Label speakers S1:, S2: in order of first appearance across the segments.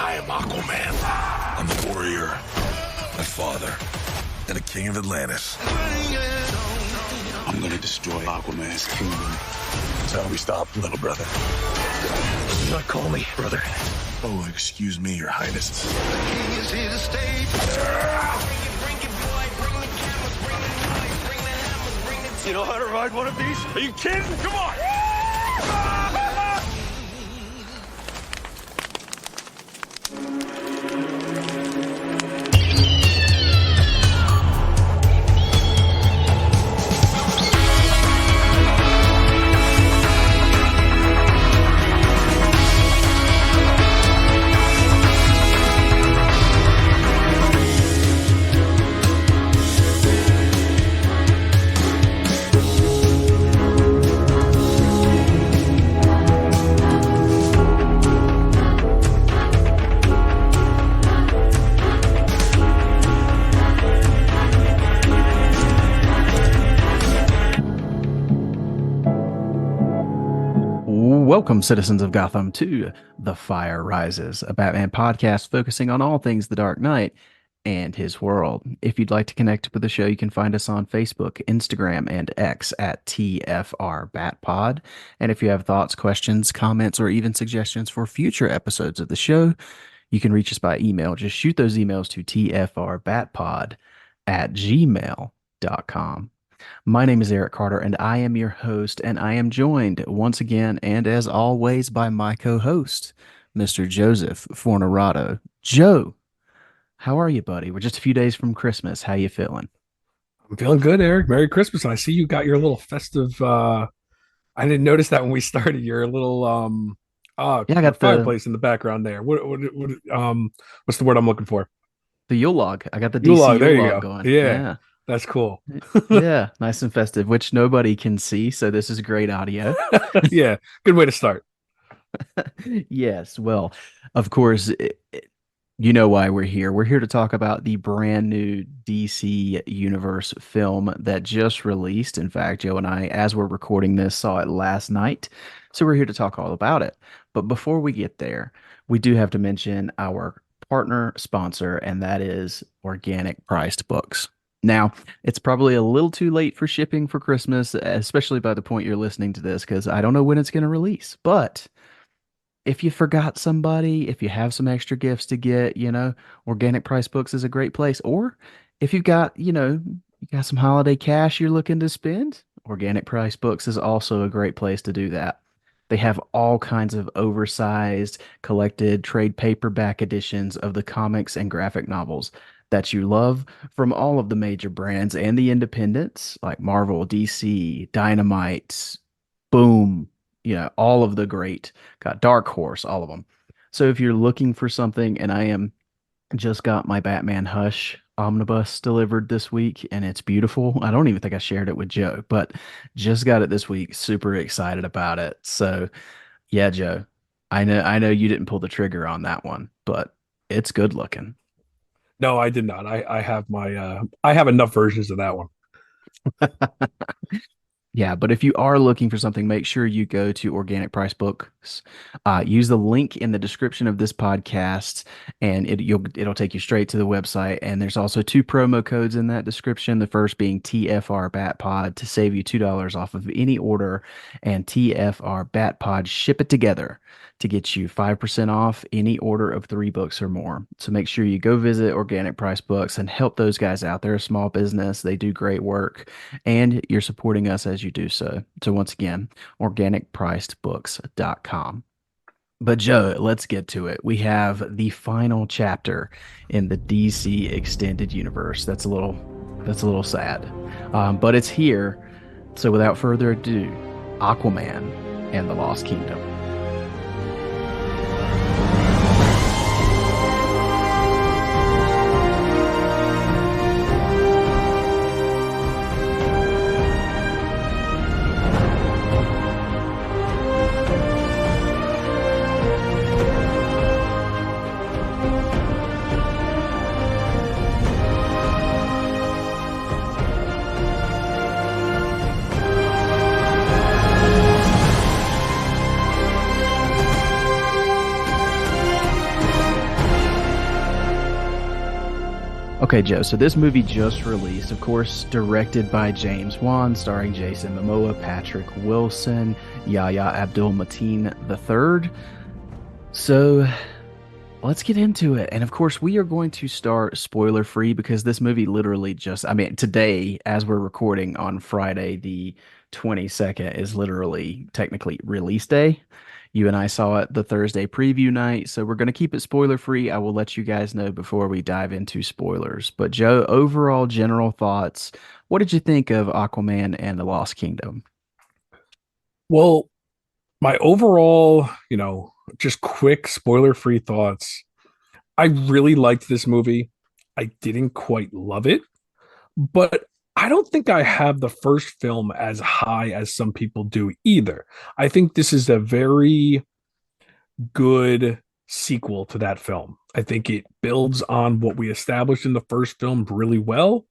S1: I am Aquaman. I'm the warrior, my father, and the king of Atlantis. I'm gonna destroy Aquaman's kingdom. That's how we stop, little brother. Do not call me brother. Oh, excuse me, your highness. You know how to ride one of these? Are you kidding? Come on!
S2: Welcome, citizens of Gotham, to The Fire Rises, a Batman podcast focusing on all things The Dark Knight and his world. If you'd like to connect with the show, you can find us on Facebook, Instagram, and X at tfrbatpod. And if you have thoughts, questions, comments, or even suggestions for future episodes of the show, you can reach us by email. Just shoot those emails to tfrbatpod@gmail.com. My name is Eric Carter, and I am your host, and I am joined once again, and as always, by my co-host, Mr. Joseph Fornerato. Joe, how are you, buddy? We're just a few days from Christmas. How you feeling?
S3: I'm feeling good, Eric. Merry Christmas. And I see you got your little festive, I didn't notice that when we started, your little,
S2: I got the
S3: fireplace in the background there. What's the word I'm looking for?
S2: the Yule log. I got the
S3: Yule
S2: DC
S3: log. There
S2: Yule
S3: you
S2: log
S3: go.
S2: going.
S3: Yeah. That's cool.
S2: Yeah, nice and festive, which nobody can see, so this is great audio.
S3: Yeah, good way to start.
S2: Yes, well, of course, you know why we're here. We're here to talk about the brand new DC Universe film that just released. In fact, Joe and I, as we're recording this, saw it last night. So we're here to talk all about it. But before we get there, we do have to mention our partner sponsor, and that is Organic Priced Books. Now, it's probably a little too late for shipping for Christmas, especially by the point you're listening to this, because I don't know when it's going to release. But if you forgot somebody, if you have some extra gifts to get, Organic Price Books is a great place. Or if you've got, you got some holiday cash you're looking to spend, Organic Price Books is also a great place to do that. They have all kinds of oversized, collected trade paperback editions of the comics and graphic novels that you love from all of the major brands and the independents like Marvel, DC, Dynamite, Boom, all of the great, got Dark Horse, all of them. So if you're looking for something, and I just got my Batman Hush omnibus delivered this week, and it's beautiful. I don't even think I shared it with Joe, but just got it this week. Super excited about it. So yeah, Joe, I know you didn't pull the trigger on that one, but it's good looking.
S3: No, I did not. I have I have enough versions of that one.
S2: Yeah, but if you are looking for something, make sure you go to Organic Price Books. Use the link in the description of this podcast, and it'll take you straight to the website. And there's also 2 promo codes in that description. The first being TFRbatpod to save you $2 off of any order, and TFRbatpod ship it together to get you 5% off any order of 3 books or more. So make sure you go visit Organic Price Books and help those guys out. They're a small business. They do great work, and you're supporting us as you do so. So once again, organicpricedbooks.com. But Joe, let's get to it. We have the final chapter in the DC Extended Universe. That's a little sad, but it's here. So without further ado, Aquaman and the Lost Kingdom. Okay, Joe. So this movie just released, of course, directed by James Wan, starring Jason Momoa, Patrick Wilson, Yahya Abdul-Mateen III. So let's get into it. And of course, we are going to start spoiler free because this movie literally just, I mean, today, as we're recording on Friday, the 22nd, is literally technically release day. You and I saw it the Thursday preview night, so we're going to keep it spoiler free. I will let you guys know before we dive into spoilers. But Joe, overall general thoughts. What did you think of Aquaman and the Lost Kingdom?
S3: Well, my overall, just quick spoiler free thoughts. I really liked this movie. I didn't quite love it, but I don't think I have the first film as high as some people do either. I think this is a very good sequel to that film. I think it builds on what we established in the first film really well,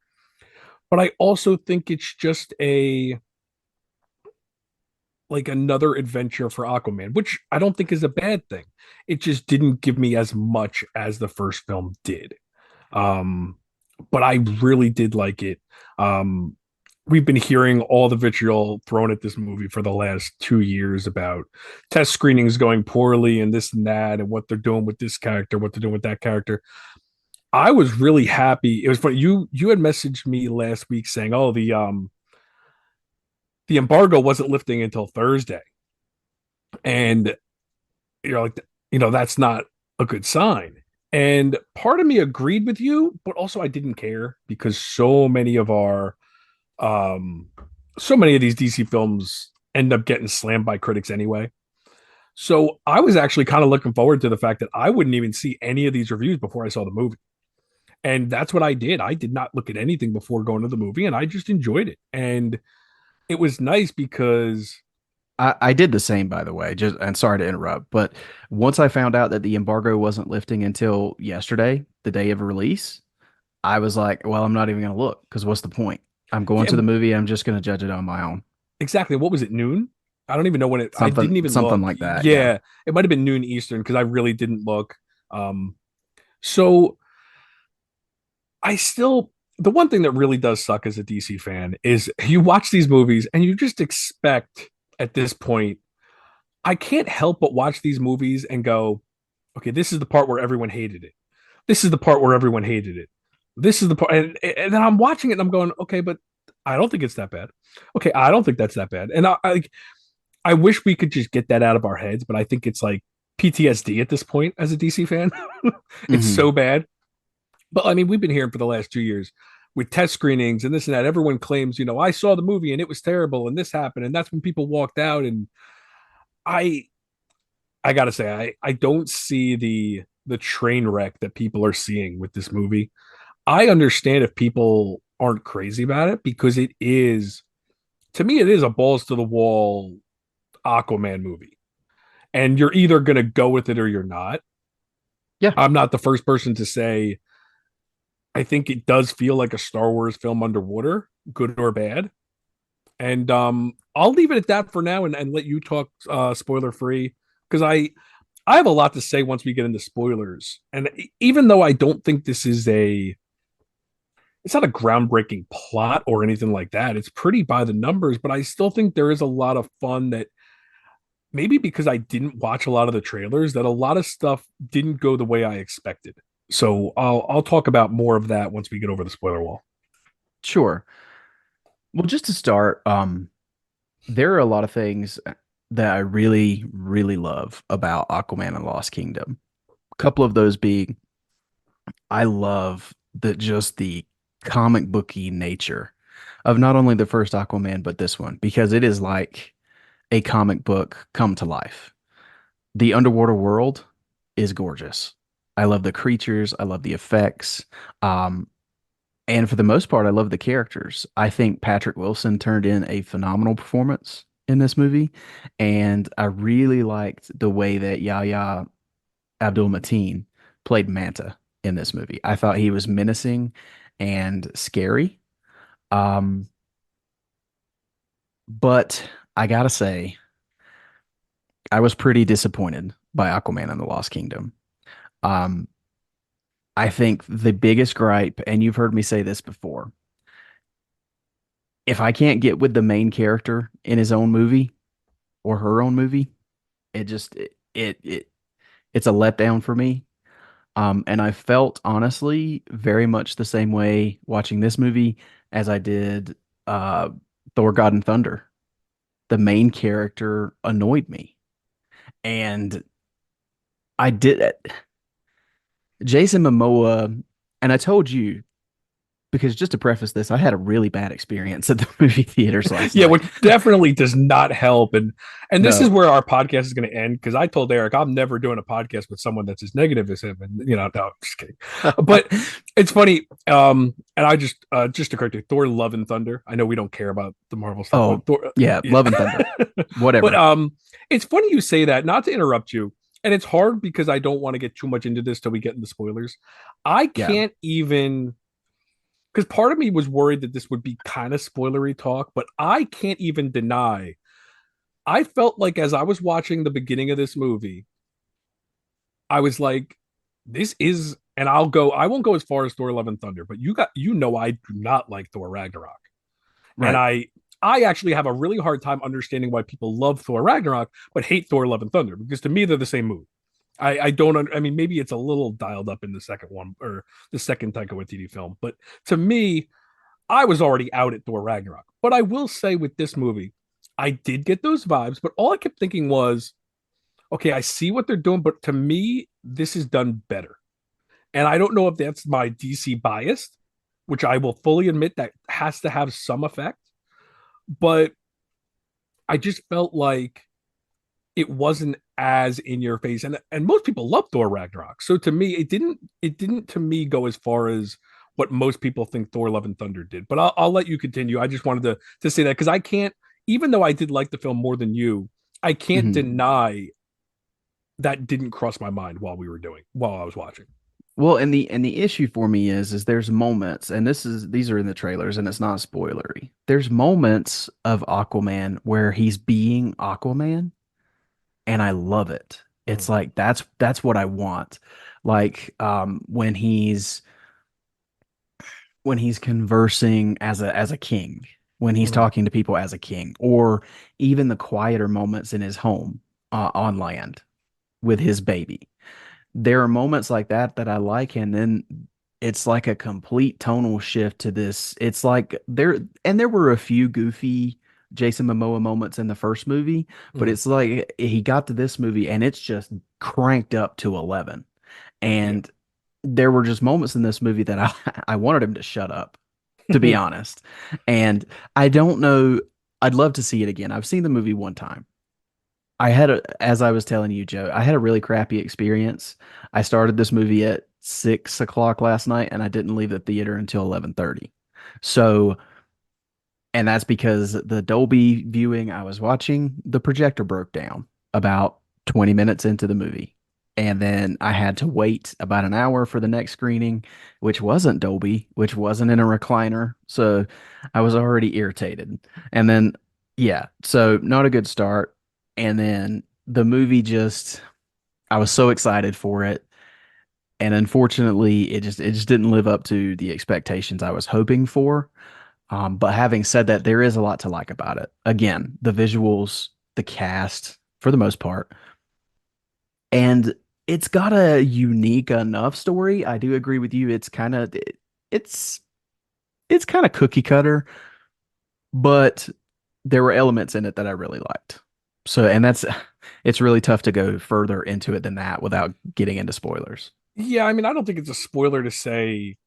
S3: but I also think it's just a like another adventure for Aquaman, which I don't think is a bad thing. It just didn't give me as much as the first film did. Um, but I really did like it. Um, we've been hearing all the vitriol thrown at this movie for the last 2 years about test screenings going poorly and this and that, and what they're doing with this character, what they're doing with that character. I was really happy. It was funny. You had messaged me last week saying, "Oh, the embargo wasn't lifting until Thursday," and you're like, that's not a good sign. And part of me agreed with you, but also I didn't care because um, so many of these DC films end up getting slammed by critics anyway. So I was actually kind of looking forward to the fact that I wouldn't even see any of these reviews before I saw the movie. And that's what I did. I did not look at anything before going to the movie, and I just enjoyed it. And it was nice because
S2: I did the same, by the way. Just and sorry to interrupt, but once I found out that the embargo wasn't lifting until yesterday, the day of release, I was like, well, I'm not even going to look because what's the point? I'm going
S3: yeah,
S2: to the movie. I'm just going to judge it on my own.
S3: exactly. What was it, noon? I don't even know when I didn't even
S2: Something
S3: look.
S2: like that. Yeah.
S3: Yeah, it might have been noon Eastern because I really didn't look. Um, so I still, the one thing that really does suck as a DC fan is you watch these movies and you just expect at this point, I can't help but watch these movies and go, okay, this is the part where everyone hated it. This is the part where everyone hated it. This is the part, and then I'm watching it and I'm going, okay, but I don't think it's that bad. Okay, I don't think that's that bad. And I wish we could just get that out of our heads, but I think it's like PTSD at this point as a DC fan. It's
S2: Hmm.
S3: so bad. But I mean, we've been hearing for the last 2 years with test screenings and this and that. Everyone claims, I saw the movie and it was terrible and this happened. And that's when people walked out. And I I gotta say, I don't see the train wreck that people are seeing with this movie. I understand if people aren't crazy about it because it is, to me, it is a balls to the wall Aquaman movie. And you're either gonna go with it or you're not.
S2: Yeah.
S3: I'm not the first person to say I think it does feel like a Star Wars film underwater, good or bad. And I'll leave it at that for now and let you talk spoiler free because I have a lot to say once we get into spoilers. And even though I don't think this is it's not a groundbreaking plot or anything like that. It's pretty by the numbers, but I still think there is a lot of fun that maybe because I didn't watch a lot of the trailers, that a lot of stuff didn't go the way I expected. So I'll talk about more of that once we get over the spoiler wall.
S2: Sure. Well, just to start, there are a lot of things that I really, really love about Aquaman and Lost Kingdom. A couple of those being I love the comic booky nature of not only the first Aquaman, but this one, because it is like a comic book come to life. The underwater world is gorgeous. I love the creatures, I love the effects. Um, and for the most part, I love the characters. I think Patrick Wilson turned in a phenomenal performance in this movie. And I really liked the way that Yahya Abdul Mateen played Manta in this movie. I thought he was menacing and scary. Um, but I gotta say, I was pretty disappointed by Aquaman and the Lost Kingdom. Um, I think the biggest gripe, and you've heard me say this before, if I can't get with the main character in his own movie or her own movie, it just it's a letdown for me. And I felt honestly very much the same way watching this movie as I did uh Thor God and Thunder. The main character annoyed me. And I did it. Jason Momoa, and I told you because just to preface this, I had a really bad experience at the movie theaters last
S3: Yeah,
S2: night.
S3: which definitely does not help. And this is
S2: No.
S3: where our podcast is going to end because I told Eric I'm never doing a podcast with someone that's as negative as him. And no, I'm just kidding. But it's funny. And I just to correct you, Thor: Love and Thunder. I know we don't care about the Marvel stuff,
S2: Oh,
S3: but Thor,
S2: yeah,
S3: yeah.
S2: Love and Thunder.
S3: But
S2: Whatever.
S3: it's funny you say that. Not to interrupt you, and it's hard because I don't want to get too much into this till we get into spoilers. I
S2: Yeah.
S3: can't even because part of me was worried that this would be kind of spoilery talk, but I can't even deny. I felt like as I was watching the beginning of this movie, I was like, this is, and I won't go as far as Thor: Love and Thunder, but I do not like Thor Ragnarok. And
S2: Right.
S3: I actually have a really hard time understanding why people love Thor Ragnarok, but hate Thor: Love and Thunder, because to me, they're the same movie. I don't, I mean, maybe it's a little dialed up in the second one or the second Taika Waititi film, but to me, I was already out at Thor Ragnarok. But I will say with this movie, I did get those vibes, but all I kept thinking was, okay, I see what they're doing, but to me, this is done better. And I don't know if that's my DC bias, which I will fully admit that has to have some effect, but I just felt like it wasn't as in your face. And most people love Thor Ragnarok. So to me, it didn't to me go as far as what most people think Thor Love and Thunder did. But I'll let you continue. I just wanted to say that because I can't, even though I did like the film more than you, I can't
S2: Mhm.
S3: deny that didn't cross my mind while I was watching.
S2: Well, and the issue for me is there's moments, and these are in the trailers, and it's not spoilery. There's moments of Aquaman where he's being Aquaman, and I love it. It's
S3: Mm,
S2: like that's what I want. Like when he's conversing as a king, when he's
S3: mm,
S2: talking to people as a king, or even the quieter moments in his home on land with his baby. There are moments like that that I like, and then it's like a complete tonal shift to this. It's like there were a few goofy Jason Momoa moments in the first movie, but
S3: mm.
S2: it's like he got to this movie and it's just cranked up to 11.
S3: Yeah.
S2: And there were just moments in this movie that I wanted him to shut up, to be honest. And I don't know, I'd love to see it again. I've seen the movie one time. As I was telling you, Joe, I had a really crappy experience. I started this movie at 6 o'clock last night, and I didn't leave the theater until 11:30. So, and that's because the Dolby viewing I was watching, the projector broke down about 20 minutes into the movie. And then I had to wait about an hour for the next screening, which wasn't Dolby, which wasn't in a recliner. So I was already irritated. And then, yeah, so not a good start. And then the movie just, I was so excited for it. And unfortunately, it just didn't live up to the expectations I was hoping for. But having said that, there is a lot to like about it. Again, the visuals, the cast, for the most part, and it's got a unique enough story. I do agree with you. It's it's kind of cookie cutter, but there were elements in it that I really liked. So, and that's it's really tough to go further into it than that without getting into spoilers.
S3: Yeah, I mean, I don't think it's a spoiler to say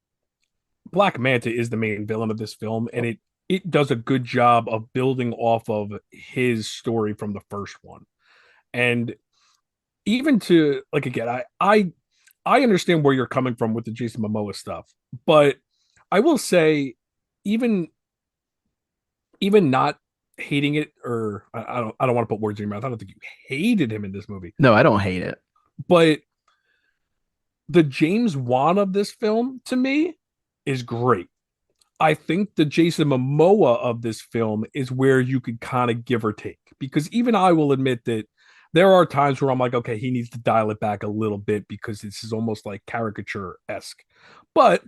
S3: Black Manta is the main villain of this film, and it does a good job of building off of his story from the first one. And even to like again, I understand where you're coming from with the Jason Momoa stuff, but I will say, even even not hating it, or I don't want to put words in your mouth. I don't think you hated him in this movie,
S2: No, I don't hate it.
S3: but the James Wan of this film to me is great. I think the Jason Momoa of this film is where you could kind of give or take because even I will admit that there are times where I'm like, okay, he needs to dial it back a little bit because this is almost like caricature-esque. But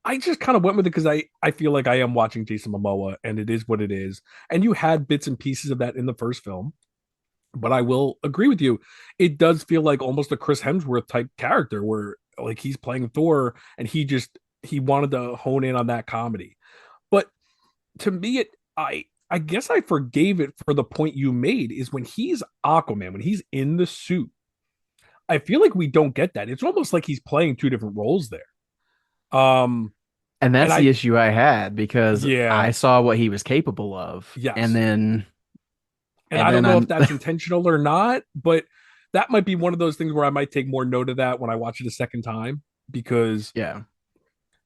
S3: I just kind of went with it because I feel like I am watching Jason Momoa and it is what it is. And you had bits and pieces of that in the first film. But I will agree with you. It does feel like almost a Chris Hemsworth type character where like he's playing Thor and he wanted to hone in on that comedy. But to me, I guess I forgave it for the point you made is when he's Aquaman, when he's in the suit. I feel like we don't get that. It's almost like he's playing two different roles there. Um,
S2: And
S3: and
S2: that's the
S3: I
S2: issue I had because I
S3: yeah,
S2: saw what he was capable of.
S3: yes. And
S2: And
S3: I don't
S2: then
S3: know if
S2: I'm
S3: that's intentional or not, but that might be one of those things where I might take more note of that when I watch it a second time because
S2: yeah.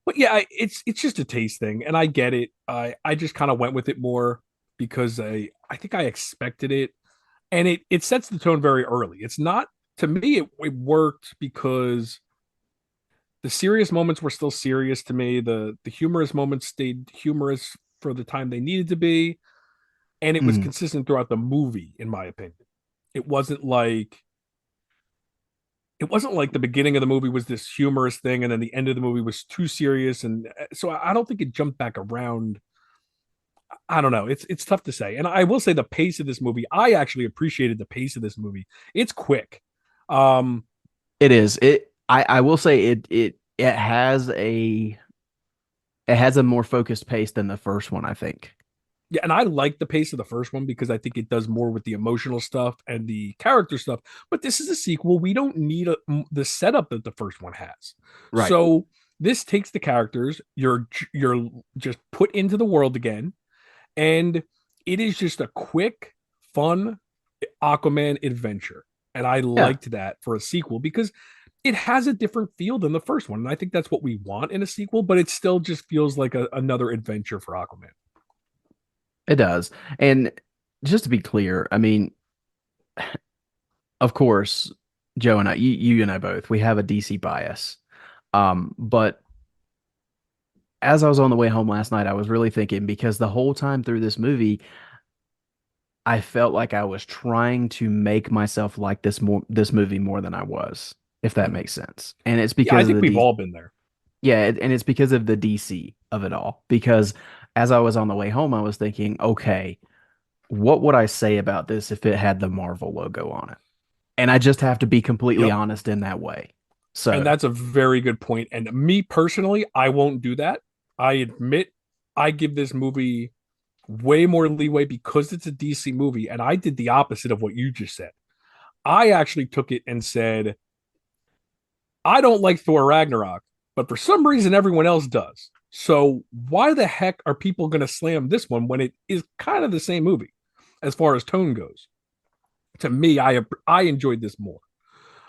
S3: but yeah, it's just a taste thing and I get it. I just kind of went with it more because I think I expected it and it sets the tone very early. It's not to me it worked because the serious moments were still serious to me. The humorous moments stayed humorous for the time they needed to be and it was
S2: Mhm.
S3: consistent throughout the movie in my opinion. It wasn't like it wasn't like the beginning of the movie was this humorous thing and then the end of the movie was too serious and so I don't think it jumped back around. I don't know, it's tough to say. And I will say the pace of this movie, I actually appreciated the pace of this movie. It's quick. um
S2: It is. I will say it has a more focused pace than the first one, I think.
S3: yeah, and I like the pace of the first one because I think it does more with the emotional stuff and the character stuff, but this is a sequel. We don't need the setup that the first one has.
S2: Right.
S3: So this takes the characters, you're just put into the world again, and it is just a quick, fun Aquaman adventure. And I
S2: Yeah,
S3: liked that for a sequel because it has a different feel than the first one. And I think that's what we want in a sequel, but it still just feels like another adventure for Aquaman.
S2: it does. And just to be clear, I mean, of course, Joe and I, you and I both, we have a DC bias. But as I was on the way home last night, I was really thinking because the whole time through this movie, I felt like I was trying to make myself like this movie more than I was, if that
S3: Mhm.
S2: makes sense. And it's
S3: Yeah, I
S2: because of
S3: think
S2: the
S3: we've
S2: D
S3: all been there.
S2: yeah, and it's because of the DC of it all. Because as I was on the way home, I was thinking, okay, what would I say about this if it had the Marvel logo on it? And I just have to be completely
S3: Yep.
S2: honest in that way.
S3: And
S2: So,
S3: that's a very good point. And me personally, I won't do that. I admit I give this movie way more leeway because it's a DC movie. And I did the opposite of what you just said. I actually took it and said, I don't like Thor Ragnarok, but for some reason everyone else does. So why the heck are people going to slam this one when it is kind of the same movie as far as tone goes? To me, I enjoyed this more.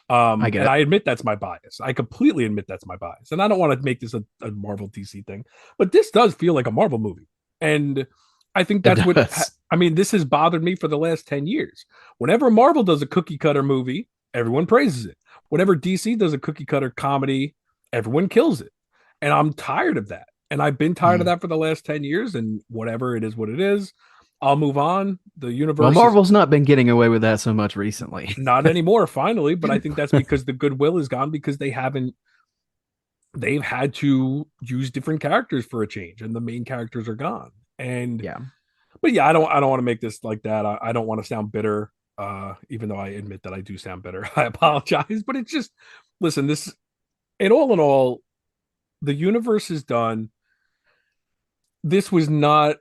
S2: I get
S3: And
S2: it.
S3: I admit that's my bias. I completely admit that's my bias. And I don't want to make this a Marvel DC thing, but this does feel like a Marvel movie. And I think
S2: It
S3: that's what
S2: does.
S3: I mean, this has bothered me for the last 10 years. Whenever Marvel does a cookie cutter movie, everyone praises it. Whenever DC does a cookie cutter comedy, everyone kills it. And I'm tired of that. And I've been tired of
S2: Mm.
S3: that for the last 10 years. And whatever it is, what it is, I'll move on. The
S2: Well,
S3: universe is
S2: Marvel's not been getting away with that so much recently.
S3: not anymore, finally. But I think that's because the goodwill is gone because they've had to use different characters for a change and the main characters are gone. And
S2: Yeah.
S3: but yeah, I don't want to make this like that. I don't want to sound bitter. Even though I admit that I do sound bitter. I apologize, but it's just listen, this in all, the universe is done. This was not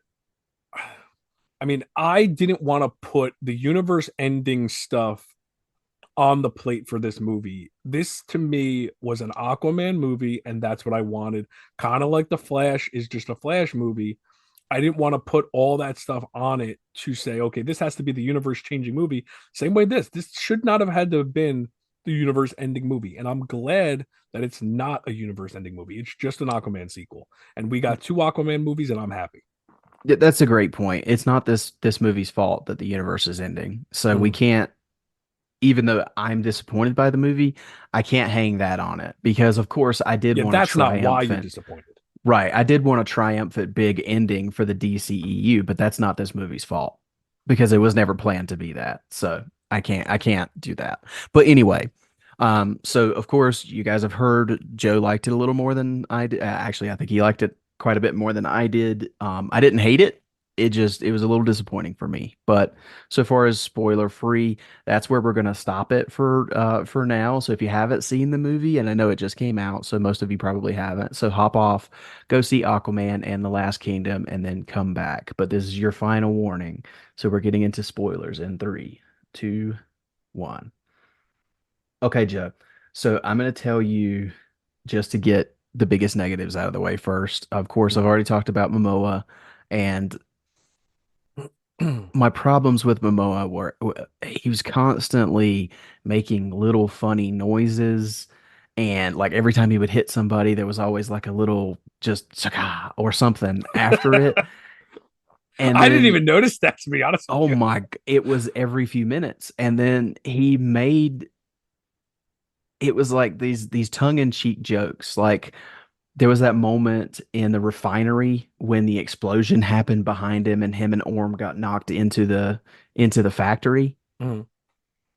S3: I mean, I didn't want to put the universe ending stuff on the plate for this movie. This to me was an Aquaman movie, and that's what I wanted. Kind of like The Flash is just a Flash movie. I didn't want to put all that stuff on it to say, okay, this has to be the universe changing movie. Same way this should not have had to have been the universe ending movie. And I'm glad that it's not a universe ending movie. It's just an Aquaman sequel. And we got two Aquaman movies, and I'm happy.
S2: That's a great point. It's not this movie's fault that the universe is ending. So we
S3: Mhm.
S2: can't, even though I'm disappointed by the movie, I can't hang that on it because of course I did
S3: Yeah,
S2: want a
S3: that's not why you're
S2: triumphant.
S3: disappointed.
S2: Right. I did want a triumphant big ending for the DCEU, but that's not this movie's fault because it was never planned to be that. So I can't do that. But anyway, so of course you guys have heard Joe liked it a little more than I did. Actually, I think he liked it quite a bit more than I did. I didn't hate it. It was a little disappointing for me. But so far as spoiler free, that's where we're gonna stop it for now. So if you haven't seen the movie, and I know it just came out, so most of you probably haven't. So hop off, go see Aquaman and The Last Kingdom, and then come back. But this is your final warning. So we're getting into spoilers in three, two, one. Okay, Joe. So I'm going to tell you just to get the biggest negatives out of the way first. Of course, I've already talked about Momoa, and my problems with Momoa were he was constantly making little funny noises, and like every time he would hit somebody, there was always like a little just "Chaka" or something after it. And
S3: I didn't
S2: then
S3: even notice that, to be honest with
S2: oh
S3: you.
S2: it was every few minutes. And then he made it was like these tongue-in-cheek jokes. Like there was that moment in the refinery when the explosion happened behind him and Orm got knocked into the factory
S3: Mhm.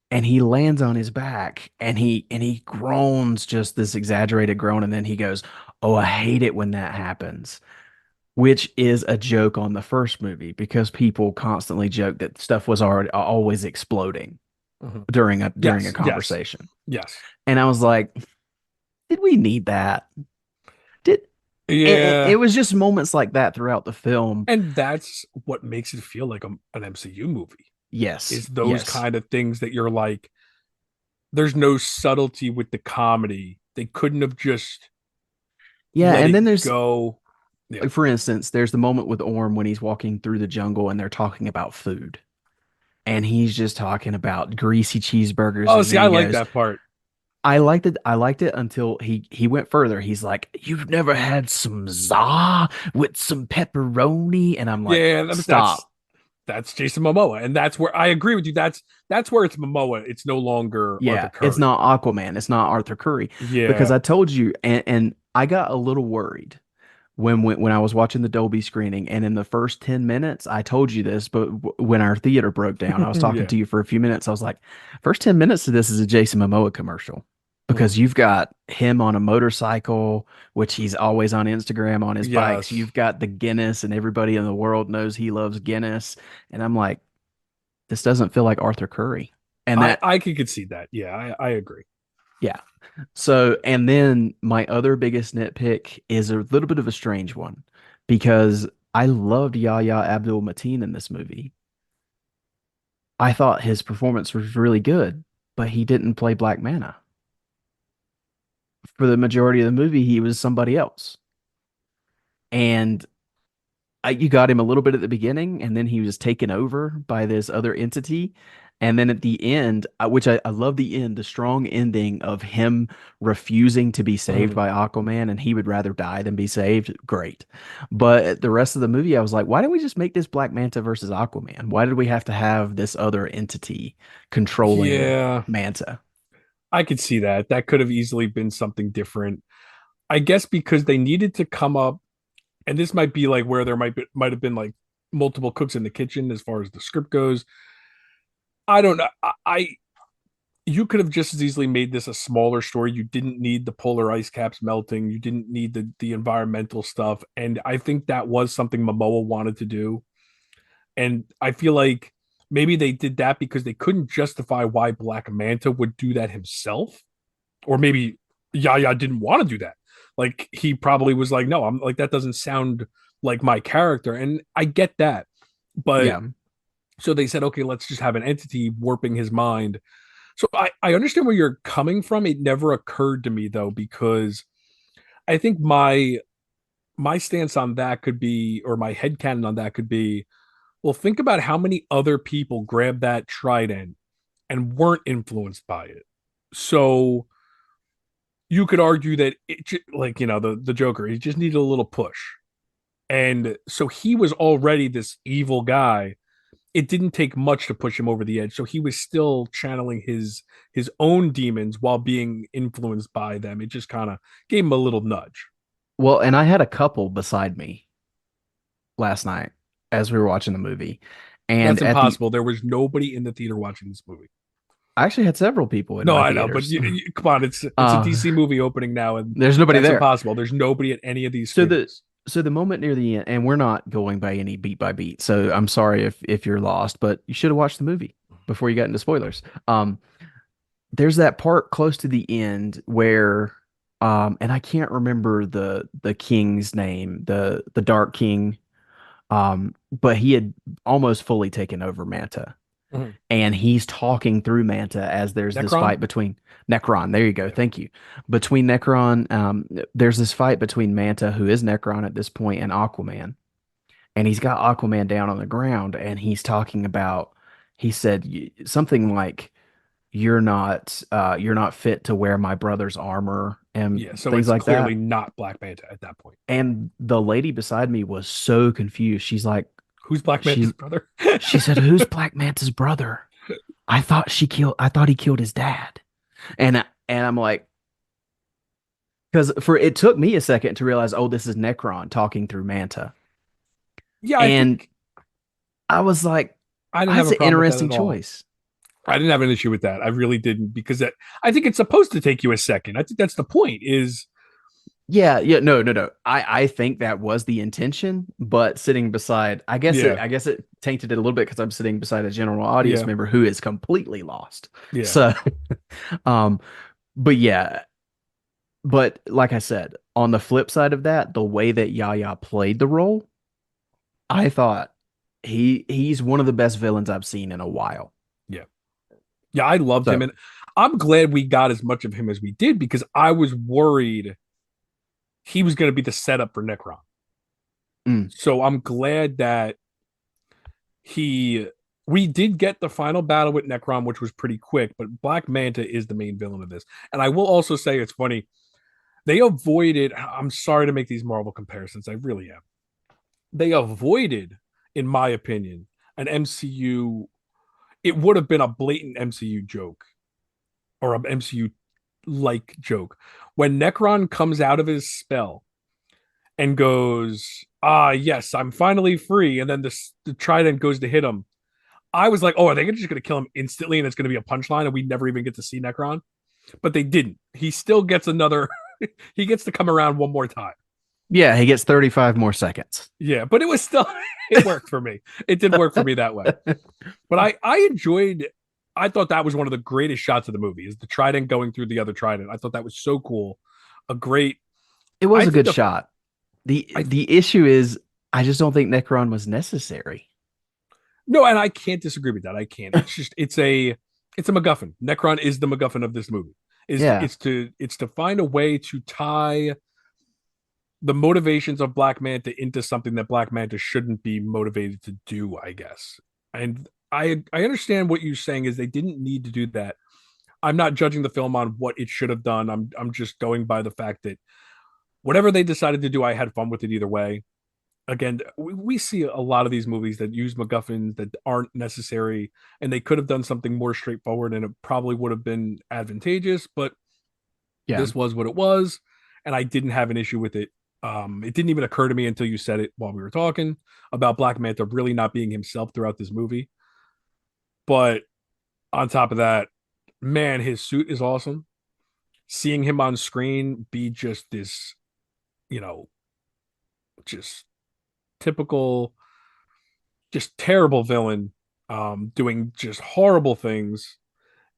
S2: and he lands on his back and he groans just this exaggerated groan and then he goes, "Oh, I hate it when that happens." Which is a joke on the first movie because people constantly joke that stuff was already always exploding
S3: Mhm.
S2: during a
S3: Yes, yes,
S2: conversation.
S3: yes.
S2: And I was like, did we need that? Did and it
S3: Yeah.
S2: was just moments like that throughout the film.
S3: And that's what makes it feel like an MCU movie,
S2: Yes,
S3: is those
S2: yes.
S3: kind of things that you're like, there's no subtlety with the comedy. They couldn't have just
S2: Yeah,
S3: let
S2: and
S3: it
S2: then there's
S3: go. Yeah.
S2: like for instance, there's the moment with Orm when he's walking through the jungle and they're talking about food. And he's just talking about greasy cheeseburgers
S3: Oh,
S2: and
S3: see,
S2: then
S3: I
S2: he
S3: like
S2: goes,
S3: that part.
S2: I liked it until he went further. He's like, "You've never had some za with some pepperoni?" And I'm like,
S3: Yeah, but
S2: "Stop."
S3: that's Jason Momoa, and that's where I agree with you. That's where it's Momoa. It's no longer Arthur
S2: Yeah, it's
S3: Curry.
S2: not Aquaman. It's not Arthur Curry because
S3: Yeah.
S2: I told you, and I got a little worried when I was watching the Dolby screening, and in the first 10 minutes, I told you this, but when our theater broke down, I was talking
S3: Yeah.
S2: to you for a few minutes. I was like, first 10 minutes of this is a Jason Momoa commercial
S3: Mhm.
S2: because you've got him on a motorcycle, which he's always on Instagram on his bikes.
S3: Yes.
S2: You've got the Guinness, and everybody in the world knows he loves Guinness, and I'm like, this doesn't feel like Arthur Curry, and that.
S3: I could concede that. Yeah, I agree.
S2: Yeah. So, and then my other biggest nitpick is a little bit of a strange one because I loved Yahya Abdul Mateen in this movie. I thought his performance was really good, but he didn't play Black Manta. For the majority of the movie, he was somebody else. And you got him a little bit at the beginning, and then he was taken over by this other entity. And then at the end, which I love the end, the strong ending of him refusing to be saved
S3: Mhm.
S2: by Aquaman, and he would rather die than be saved. Great. But the rest of the movie, I was like, why didn't we just make this Black Manta versus Aquaman? Why did we have to have this other entity controlling
S3: Yeah,
S2: Manta?
S3: I could see that. That could have easily been something different. I guess because they needed to come up, and this might be like where there might have been like multiple cooks in the kitchen as far as the script goes. I don't know. I you could have just as easily made this a smaller story. You didn't need the polar ice caps melting. You didn't need the environmental stuff. And I think that was something Momoa wanted to do. And I feel like maybe they did that because they couldn't justify why Black Manta would do that himself. Or maybe Yaya didn't want to do that. Like he probably was like, no, I'm like, that doesn't sound like my character. And I get that. But
S2: Yeah.
S3: so they said, okay, let's just have an entity warping his mind. So I understand where you're coming from. It never occurred to me though, because I think my stance on that could be, or my headcanon on that could be, well, think about how many other people grabbed that trident and weren't influenced by it. So you could argue that like the Joker, he just needed a little push, and so he was already this evil guy. It didn't take much to push him over the edge, so he was still channeling his own demons while being influenced by them. It just kind of gave him a little nudge.
S2: Well, and I had a couple beside me last night as we were watching the movie. And
S3: That's
S2: at the
S3: impossible. There was nobody in the theater watching this movie.
S2: I actually had several people in
S3: No,
S2: my
S3: I know, but
S2: theaters.
S3: come on, it's a DC movie opening now, and
S2: There's nobody
S3: that's
S2: there.
S3: impossible. There's nobody at any of these
S2: So the
S3: screenings.
S2: so the moment near the end, and we're not going by any beat by beat. So I'm sorry if you're lost, but you should have watched the movie before you got into spoilers. There's that part close to the end where and I can't remember the king's name, the Dark King. But he had almost fully taken over Manta.
S3: Mhm.
S2: And he's talking through Manta as there's this
S3: Necron?
S2: fight between Necron. There you go.
S3: Yeah.
S2: Thank you. Between Necron, there's this fight between Manta, who is Necron at this point, and Aquaman. And he's got Aquaman down on the ground, and he's talking about. He said something like, you're not fit to wear my brother's armor," and
S3: Yeah, so
S2: things
S3: it's
S2: like
S3: clearly
S2: that.
S3: not Black Manta at that point.
S2: And the lady beside me was so confused. She's like,
S3: Who's Black Manta's
S2: she's
S3: brother?
S2: she said, "Who's Black Manta's brother?" I thought he killed his dad. And I'm like, because for it took me a second to realize, oh, this is Necron talking through Manta.
S3: Yeah, I
S2: And
S3: think
S2: I was like,
S3: I didn't have
S2: that's
S3: a
S2: an
S3: problem with that
S2: interesting
S3: at all.
S2: choice.
S3: I didn't have an issue with that. I really didn't because I think it's supposed to take you a second. I think that's the point. Is
S2: Yeah, yeah, no. I think that was the intention, but sitting beside,
S3: yeah,
S2: I guess it tainted it a little bit because I'm sitting beside a general audience
S3: yeah,
S2: member who is completely lost.
S3: yeah,
S2: So, um, but yeah, but like I said, on the flip side of that, the way that Yaya played the role, I thought he's one of the best villains I've seen in a while.
S3: yeah, yeah. I loved him,
S2: So,
S3: and I'm glad we got as much of him as we did because I was worried he was going to be the setup for Necron.
S2: mm,
S3: So I'm glad that he we did get the final battle with Necron, which was pretty quick, but Black Manta is the main villain of this. And I will also say it's funny. They avoided, I'm sorry to make these Marvel comparisons, I really am. They avoided, in my opinion, an MCU. It would have been a blatant MCU joke or an MCU like joke. When Necron comes out of his spell and goes, yes, I'm finally free. And then the trident goes to hit him. I was like, oh, are they just going to kill him instantly and it's going to be a punchline and we never even get to see Necron? But they didn't. He still gets another, he gets to come around one more time.
S2: yeah, he gets 35 more seconds.
S3: Yeah, but it was still, it worked for me. It did work for me that way. But I enjoyed, I thought that was one of the greatest shots of the movie is the trident going through the other trident. I thought that was so cool. A great,
S2: It was
S3: I
S2: a
S3: think
S2: good shot. The issue is I just don't think Necron was necessary.
S3: no, and I can't disagree with that. I can't. It's just it's a MacGuffin. Necron is the MacGuffin of this movie.
S2: Yeah.
S3: It's to find a way to tie the motivations of Black Manta into something that Black Manta shouldn't be motivated to do, I guess. And I understand what you're saying is they didn't need to do that. I'm not judging the film on what it should have done. I'm just going by the fact that whatever they decided to do, I had fun with it either way. Again, we see a lot of these movies that use MacGuffins that aren't necessary, and they could have done something more straightforward, and it probably would have been advantageous. But
S2: Yeah.
S3: this was what it was, and I didn't have an issue with it. It didn't even occur to me until you said it while we were talking about Black Manta really not being himself throughout this movie. But on top of that, man, his suit is awesome. Seeing him on screen be just this, you know, just typical, just terrible villain, doing just horrible things.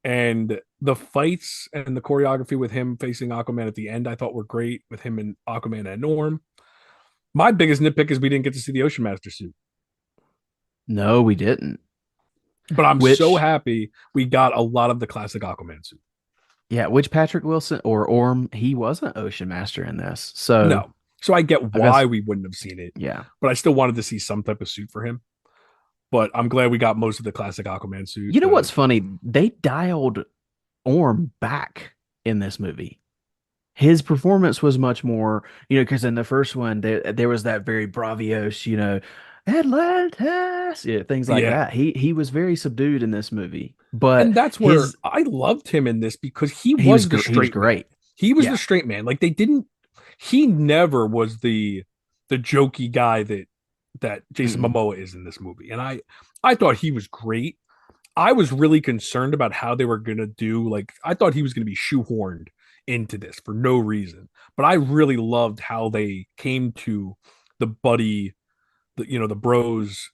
S3: And the fights and the choreography with him facing Aquaman at the end, I thought were great with him and Aquaman and Norm. My biggest nitpick is we didn't get to see the Ocean Master suit,
S2: No, we didn't.
S3: but I'm so
S2: Which,
S3: happy we got a lot of the classic Aquaman suit.
S2: yeah, which Patrick Wilson or Orm, he wasn't Ocean Master in this. So
S3: No, so I get
S2: I guess,
S3: why we wouldn't have seen it,
S2: yeah.
S3: but I still wanted to see some type of suit for him. But I'm glad we got most of the classic Aquaman suit.
S2: You know what's funny? They dialed Orm back in this movie. His performance was much more, because in the first one there was that very bravios, Atlantis, yeah, things like
S3: Yeah,
S2: that. He was very subdued in this movie, but
S3: and that's where
S2: his
S3: I loved him in this because
S2: he was great.
S3: He was the
S2: Yeah.
S3: straight man. Like they didn't. He never was the jokey guy that Jason
S2: Mm-mm.
S3: Momoa is in this movie, and I thought he was great. I was really concerned about how they were going to do. Like, I thought he was going to be shoehorned into this for no reason, but I really loved how they came to the buddy, the bros,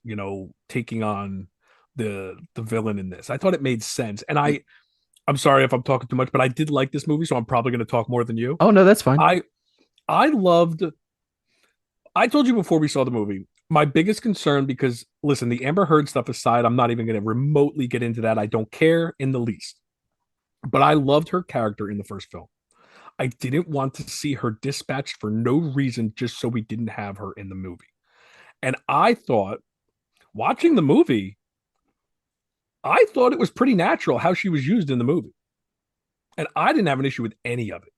S3: taking on the villain in this. I thought it made sense, and I'm sorry if I'm talking too much, but I did like this movie, so I'm probably going to talk more than you.
S2: Oh no, that's fine.
S3: I loved. I told you before we saw the movie, my biggest concern, because listen, the Amber Heard stuff aside, I'm not even going to remotely get into that. I don't care in the least. But I loved her character in the first film. I didn't want to see her dispatched for no reason just so we didn't have her in the movie. And I thought, watching the movie, I thought it was pretty natural how she was used in the movie. And I didn't have an issue with any of it.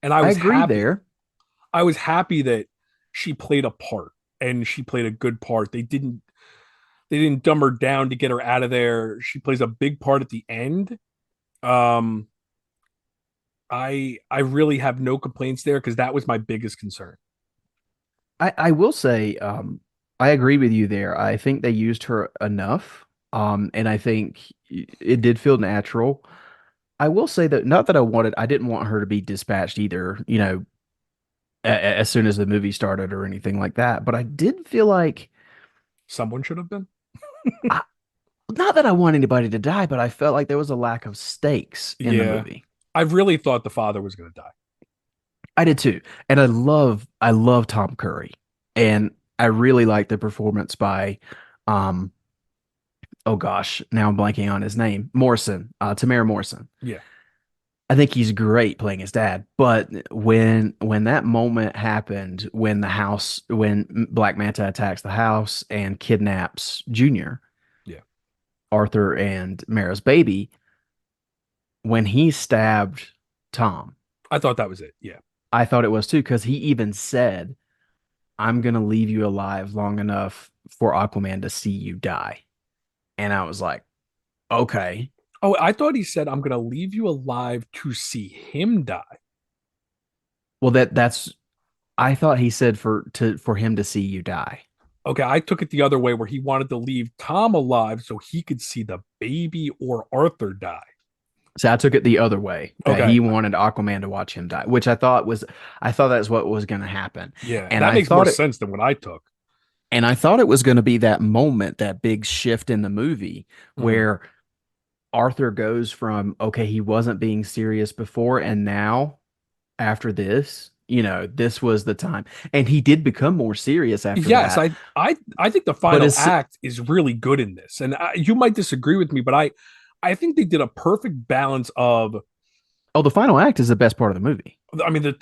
S3: And I
S2: I
S3: was
S2: agree
S3: happy.
S2: there.
S3: I was happy that she played a part and she played a good part. They didn't dumb her down to get her out of there. She plays a big part at the end. Um I really have no complaints there because that was my biggest concern.
S2: I will say, I agree with you there. I think they used her enough. And I think it did feel natural. I will say that not that I didn't want her to be dispatched either, as soon as the movie started or anything like that. But I did feel like,
S3: Someone should have been.
S2: I, not that I want anybody to die, but I felt like there was a lack of stakes in the
S3: Yeah.
S2: movie.
S3: I really thought the father was going to die.
S2: I did too. And I love Tom Curry. And I really like the performance by um oh gosh, now I'm blanking on his name. Morrison, Tamara Morrison.
S3: Yeah.
S2: I think he's great playing his dad. But when that moment happened, when Black Manta attacks the house and kidnaps Junior,
S3: Yeah.
S2: Arthur and Mara's baby, when he stabbed Tom,
S3: I thought that was it. Yeah.
S2: I thought it was too, because he even said, I'm gonna leave you alive long enough for Aquaman to see you die. And I was like, okay.
S3: Oh, I thought he said, I'm going to leave you alive to see him die.
S2: Well, that's I thought he said for him to see you die.
S3: Okay. I took it the other way where he wanted to leave Tom alive so he could see the baby or Arthur die.
S2: So I took it the other way, that
S3: Okay.
S2: he wanted Aquaman to watch him die, which I thought that's what was going to happen.
S3: Yeah.
S2: And
S3: That
S2: I
S3: makes more
S2: thought it
S3: sense than what I took.
S2: and I thought it was going to be that moment, that big shift in the movie
S3: Mhm.
S2: where Arthur goes from, okay, he wasn't being serious before, and now after this, this was the time. And he did become more serious after
S3: Yes,
S2: that.
S3: I think the
S2: But
S3: final
S2: as
S3: act is really good in this, and you might disagree with me, but I think they did a perfect balance of.
S2: oh, the final act is the best part of the movie.
S3: I mean,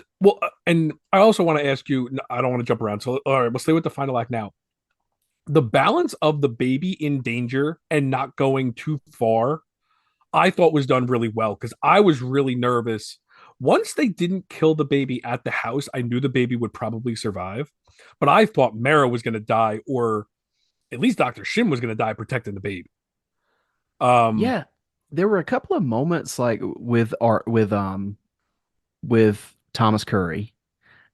S3: and I also want to ask you. I don't want to jump around, so all right, we'll stay with the final act now. The balance of the baby in danger and not going too far, I thought was done really well because I was really nervous. Once they didn't kill the baby at the house, I knew the baby would probably survive, but I thought Mara was going to die, or at least Dr. Shin was going to die protecting the baby. Um,
S2: Yeah, there were a couple of moments like with Thomas Curry,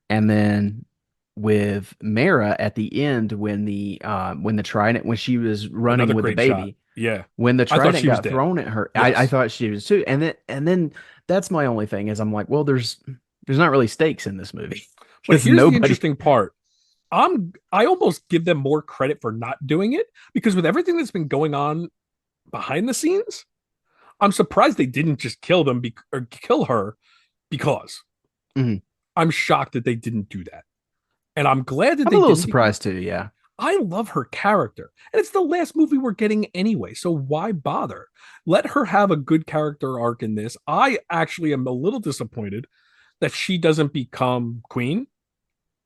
S2: and then with Mara at the end when the trident when she was running
S3: Another
S2: with the
S3: great shot.
S2: baby,
S3: Yeah.
S2: when the
S3: I thought
S2: trident
S3: she was
S2: got
S3: dead.
S2: thrown at her, I
S3: Yes.
S2: thought she was too. And then that's my only thing is I'm like, well, there's not really stakes in this movie
S3: But
S2: because
S3: here's the
S2: nobody.
S3: interesting part. I almost give them more credit for not doing it because with everything that's been going on behind the scenes, I'm surprised they didn't just kill them or kill her because
S2: Mhm.
S3: I'm shocked that they didn't do that. And I'm glad that
S2: I'm a
S3: they
S2: little
S3: didn't because
S2: surprised too. Yeah.
S3: I love her character. And it's the last movie we're getting anyway. So why bother? Let her have a good character arc in this. I actually am a little disappointed that she doesn't become queen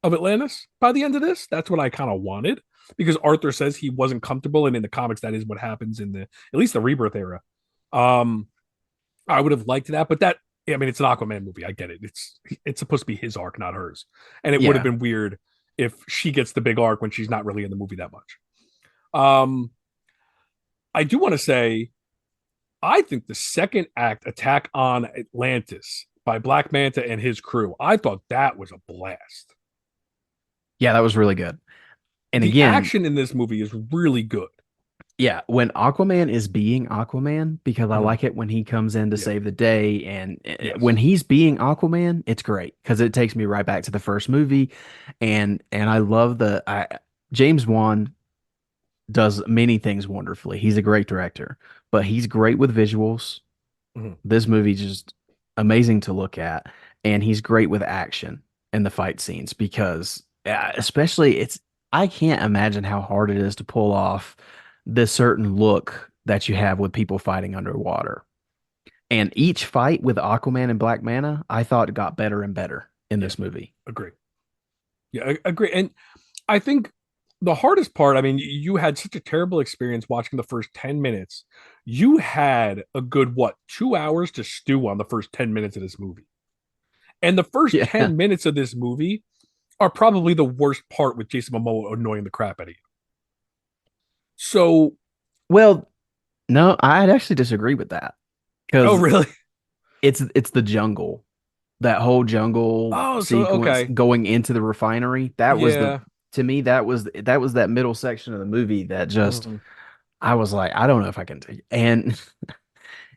S3: of Atlantis by the end of this. That's what I kind of wanted because Arthur says he wasn't comfortable. And in the comics, that is what happens in at least the rebirth era. Um, I would have liked that, but I mean, it's an Aquaman movie. I get it. It's supposed to be his arc, not hers. And it would have
S2: Yeah.
S3: been weird if she gets the big arc when she's not really in the movie that much. Um, I do want to say, I think the second act, Attack on Atlantis by Black Manta and his crew, I thought that was a blast.
S2: Yeah, that was really good. And
S3: The
S2: again,
S3: action in this movie is really good.
S2: Yeah, when Aquaman is being Aquaman, because I
S3: Mhm.
S2: like it when he comes in to
S3: Yeah.
S2: save the day, and when
S3: Yes.
S2: he's being Aquaman, it's great because it takes me right back to the first movie, and I love James Wan does many things wonderfully. He's a great director, but he's great with visuals.
S3: Mhm.
S2: This movie just amazing to look at, and he's great with action and the fight scenes because especially it's I can't imagine how hard it is to pull off this certain look that you have with people fighting underwater. And each fight with Aquaman and Black Manta, I thought got better and better in
S3: Yeah.
S2: this movie.
S3: Agree. Yeah, I agree. And I think the hardest part, I mean, you had such a terrible experience watching the first 10 minutes. You had a good, what, 2 hours to stew on the first 10 minutes of this movie. And the first
S2: Yeah.
S3: 10 minutes of this movie are probably the worst part with Jason Momoa annoying the crap out of you. So,
S2: Well, no, I'd actually disagree with that
S3: oh,
S2: because
S3: really?
S2: it's the jungle. That whole jungle
S3: Oh, so,
S2: sequence
S3: okay.
S2: going into the refinery, that was the
S3: Yeah.
S2: to me that was that middle section of the movie that just
S3: Mhm.
S2: I was like, I don't know if I can take it. And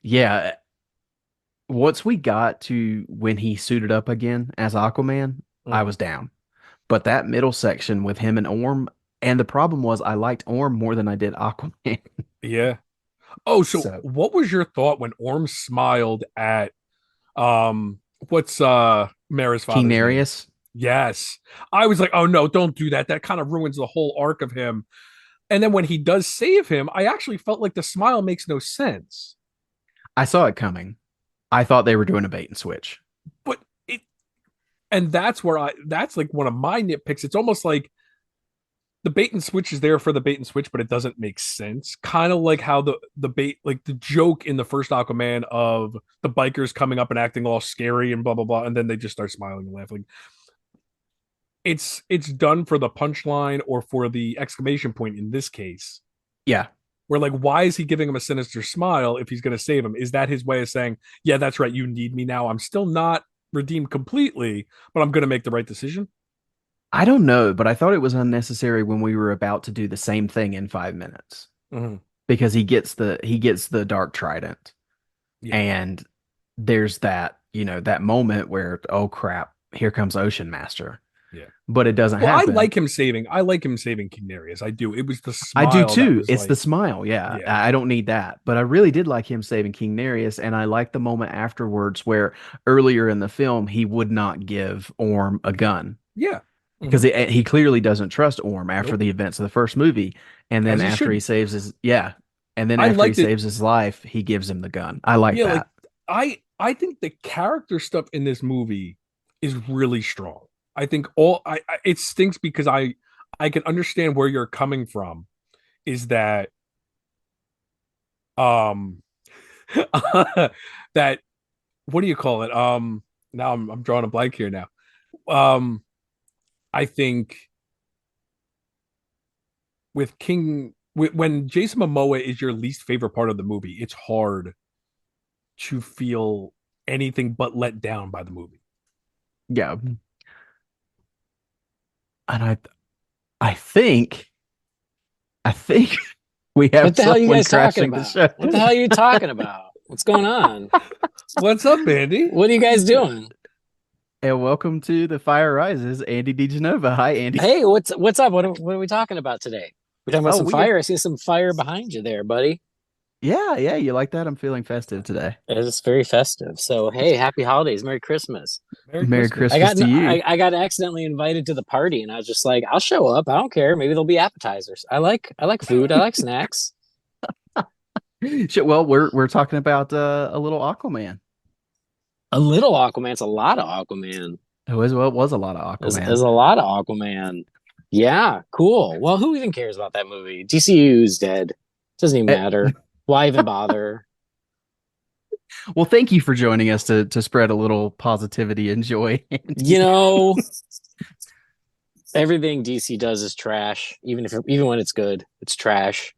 S2: yeah, once we got to when he suited up again as Aquaman, I
S3: Mhm.
S2: was down. But that middle section with him and Orm, and the problem was I liked Orm more than I did Aquaman.
S3: Yeah. Oh, so
S2: So
S3: what was your thought when Orm smiled at what's Mara's
S2: King
S3: father's name?
S2: Nereus,
S3: Yes. I was like, oh no, don't do that. That kind of ruins the whole arc of him. And then when he does save him, I actually felt like the smile makes no sense.
S2: I saw it coming. I thought they were doing a bait and switch.
S3: But it and that's like one of my nitpicks. It's almost like the bait and switch is there for the bait and switch, but it doesn't make sense. Kind of like how the bait, like the joke in the first Aquaman of the bikers coming up and acting all scary and blah blah blah, and then they just start smiling and laughing. It's done for the punchline or for the exclamation point in this case.
S2: Yeah.
S3: Where like, why is he giving him a sinister smile if he's going to save him? Is that his way of saying, yeah, that's right, you need me now? I'm still not redeemed completely, but I'm going to make the right decision.
S2: I don't know, but I thought it was unnecessary when we were about to do the same thing in 5 minutes
S3: Mhm.
S2: because he gets the dark trident
S3: Yeah.
S2: and there's that, that moment where, oh crap, here comes Ocean Master.
S3: Yeah.
S2: But it doesn't
S3: Well,
S2: happen.
S3: I like him saving King Nereus. I do. It was the
S2: I do
S3: smile that
S2: too.
S3: was
S2: It's the
S3: like,
S2: smile. Yeah.
S3: yeah,
S2: I don't need that. But I really did like him saving King Nereus. And I like the moment afterwards where earlier in the film, he would not give Orm a gun
S3: yeah.
S2: because
S3: Mhm.
S2: he clearly doesn't trust Orm after
S3: Nope.
S2: the events of the first movie. And then
S3: As he
S2: after he
S3: should.
S2: saves his, yeah. And then
S3: I
S2: after he
S3: liked it.
S2: saves his life, he gives him the gun. I like
S3: Yeah, like
S2: that.
S3: I think the character stuff in this movie is really strong. I think all I it stinks because I can understand where you're coming from. Is that um that what do you call it? Now I'm drawing a blank here now. Um, I think when Jason Momoa is your least favorite part of the movie, it's hard to feel anything but let down by the movie.
S2: Yeah. And I think we have
S4: What the hell are you
S2: someone
S4: guys talking
S2: crashing the
S4: about?
S2: show.
S4: What the hell are you talking about? What's going on?
S3: What's up, Andy?
S4: What are you guys doing?
S2: And welcome to The Fire Rises, Andy DeGenova. Hi, Andy.
S4: Hey, what's up? What are we talking about today? We're talking about
S2: Oh,
S4: some fire. I see some fire behind you there, buddy.
S2: yeah, you like that? I'm feeling festive today.
S4: It's very festive. So hey, happy holidays, Merry Christmas.
S3: Merry
S2: Merry
S3: Christmas.
S4: I
S2: Christmas
S4: got
S2: to you.
S4: I got accidentally invited to the party, and I was just like, I'll show up. I don't care. Maybe there'll be appetizers. I like food. I like snacks.
S2: Well, we're talking about a little Aquaman.
S4: A little Aquaman. It's a lot of Aquaman.
S2: It was a lot of
S4: There's
S2: Aquaman.
S4: a lot of Aquaman. Yeah, cool. Well, who even cares about that movie? DCEU's dead. Doesn't even
S2: Eh,
S4: matter. Why even bother?
S2: well, thank you for joining us to spread a little positivity and joy.
S4: You know, everything DC does is trash. Even when it's good, it's trash.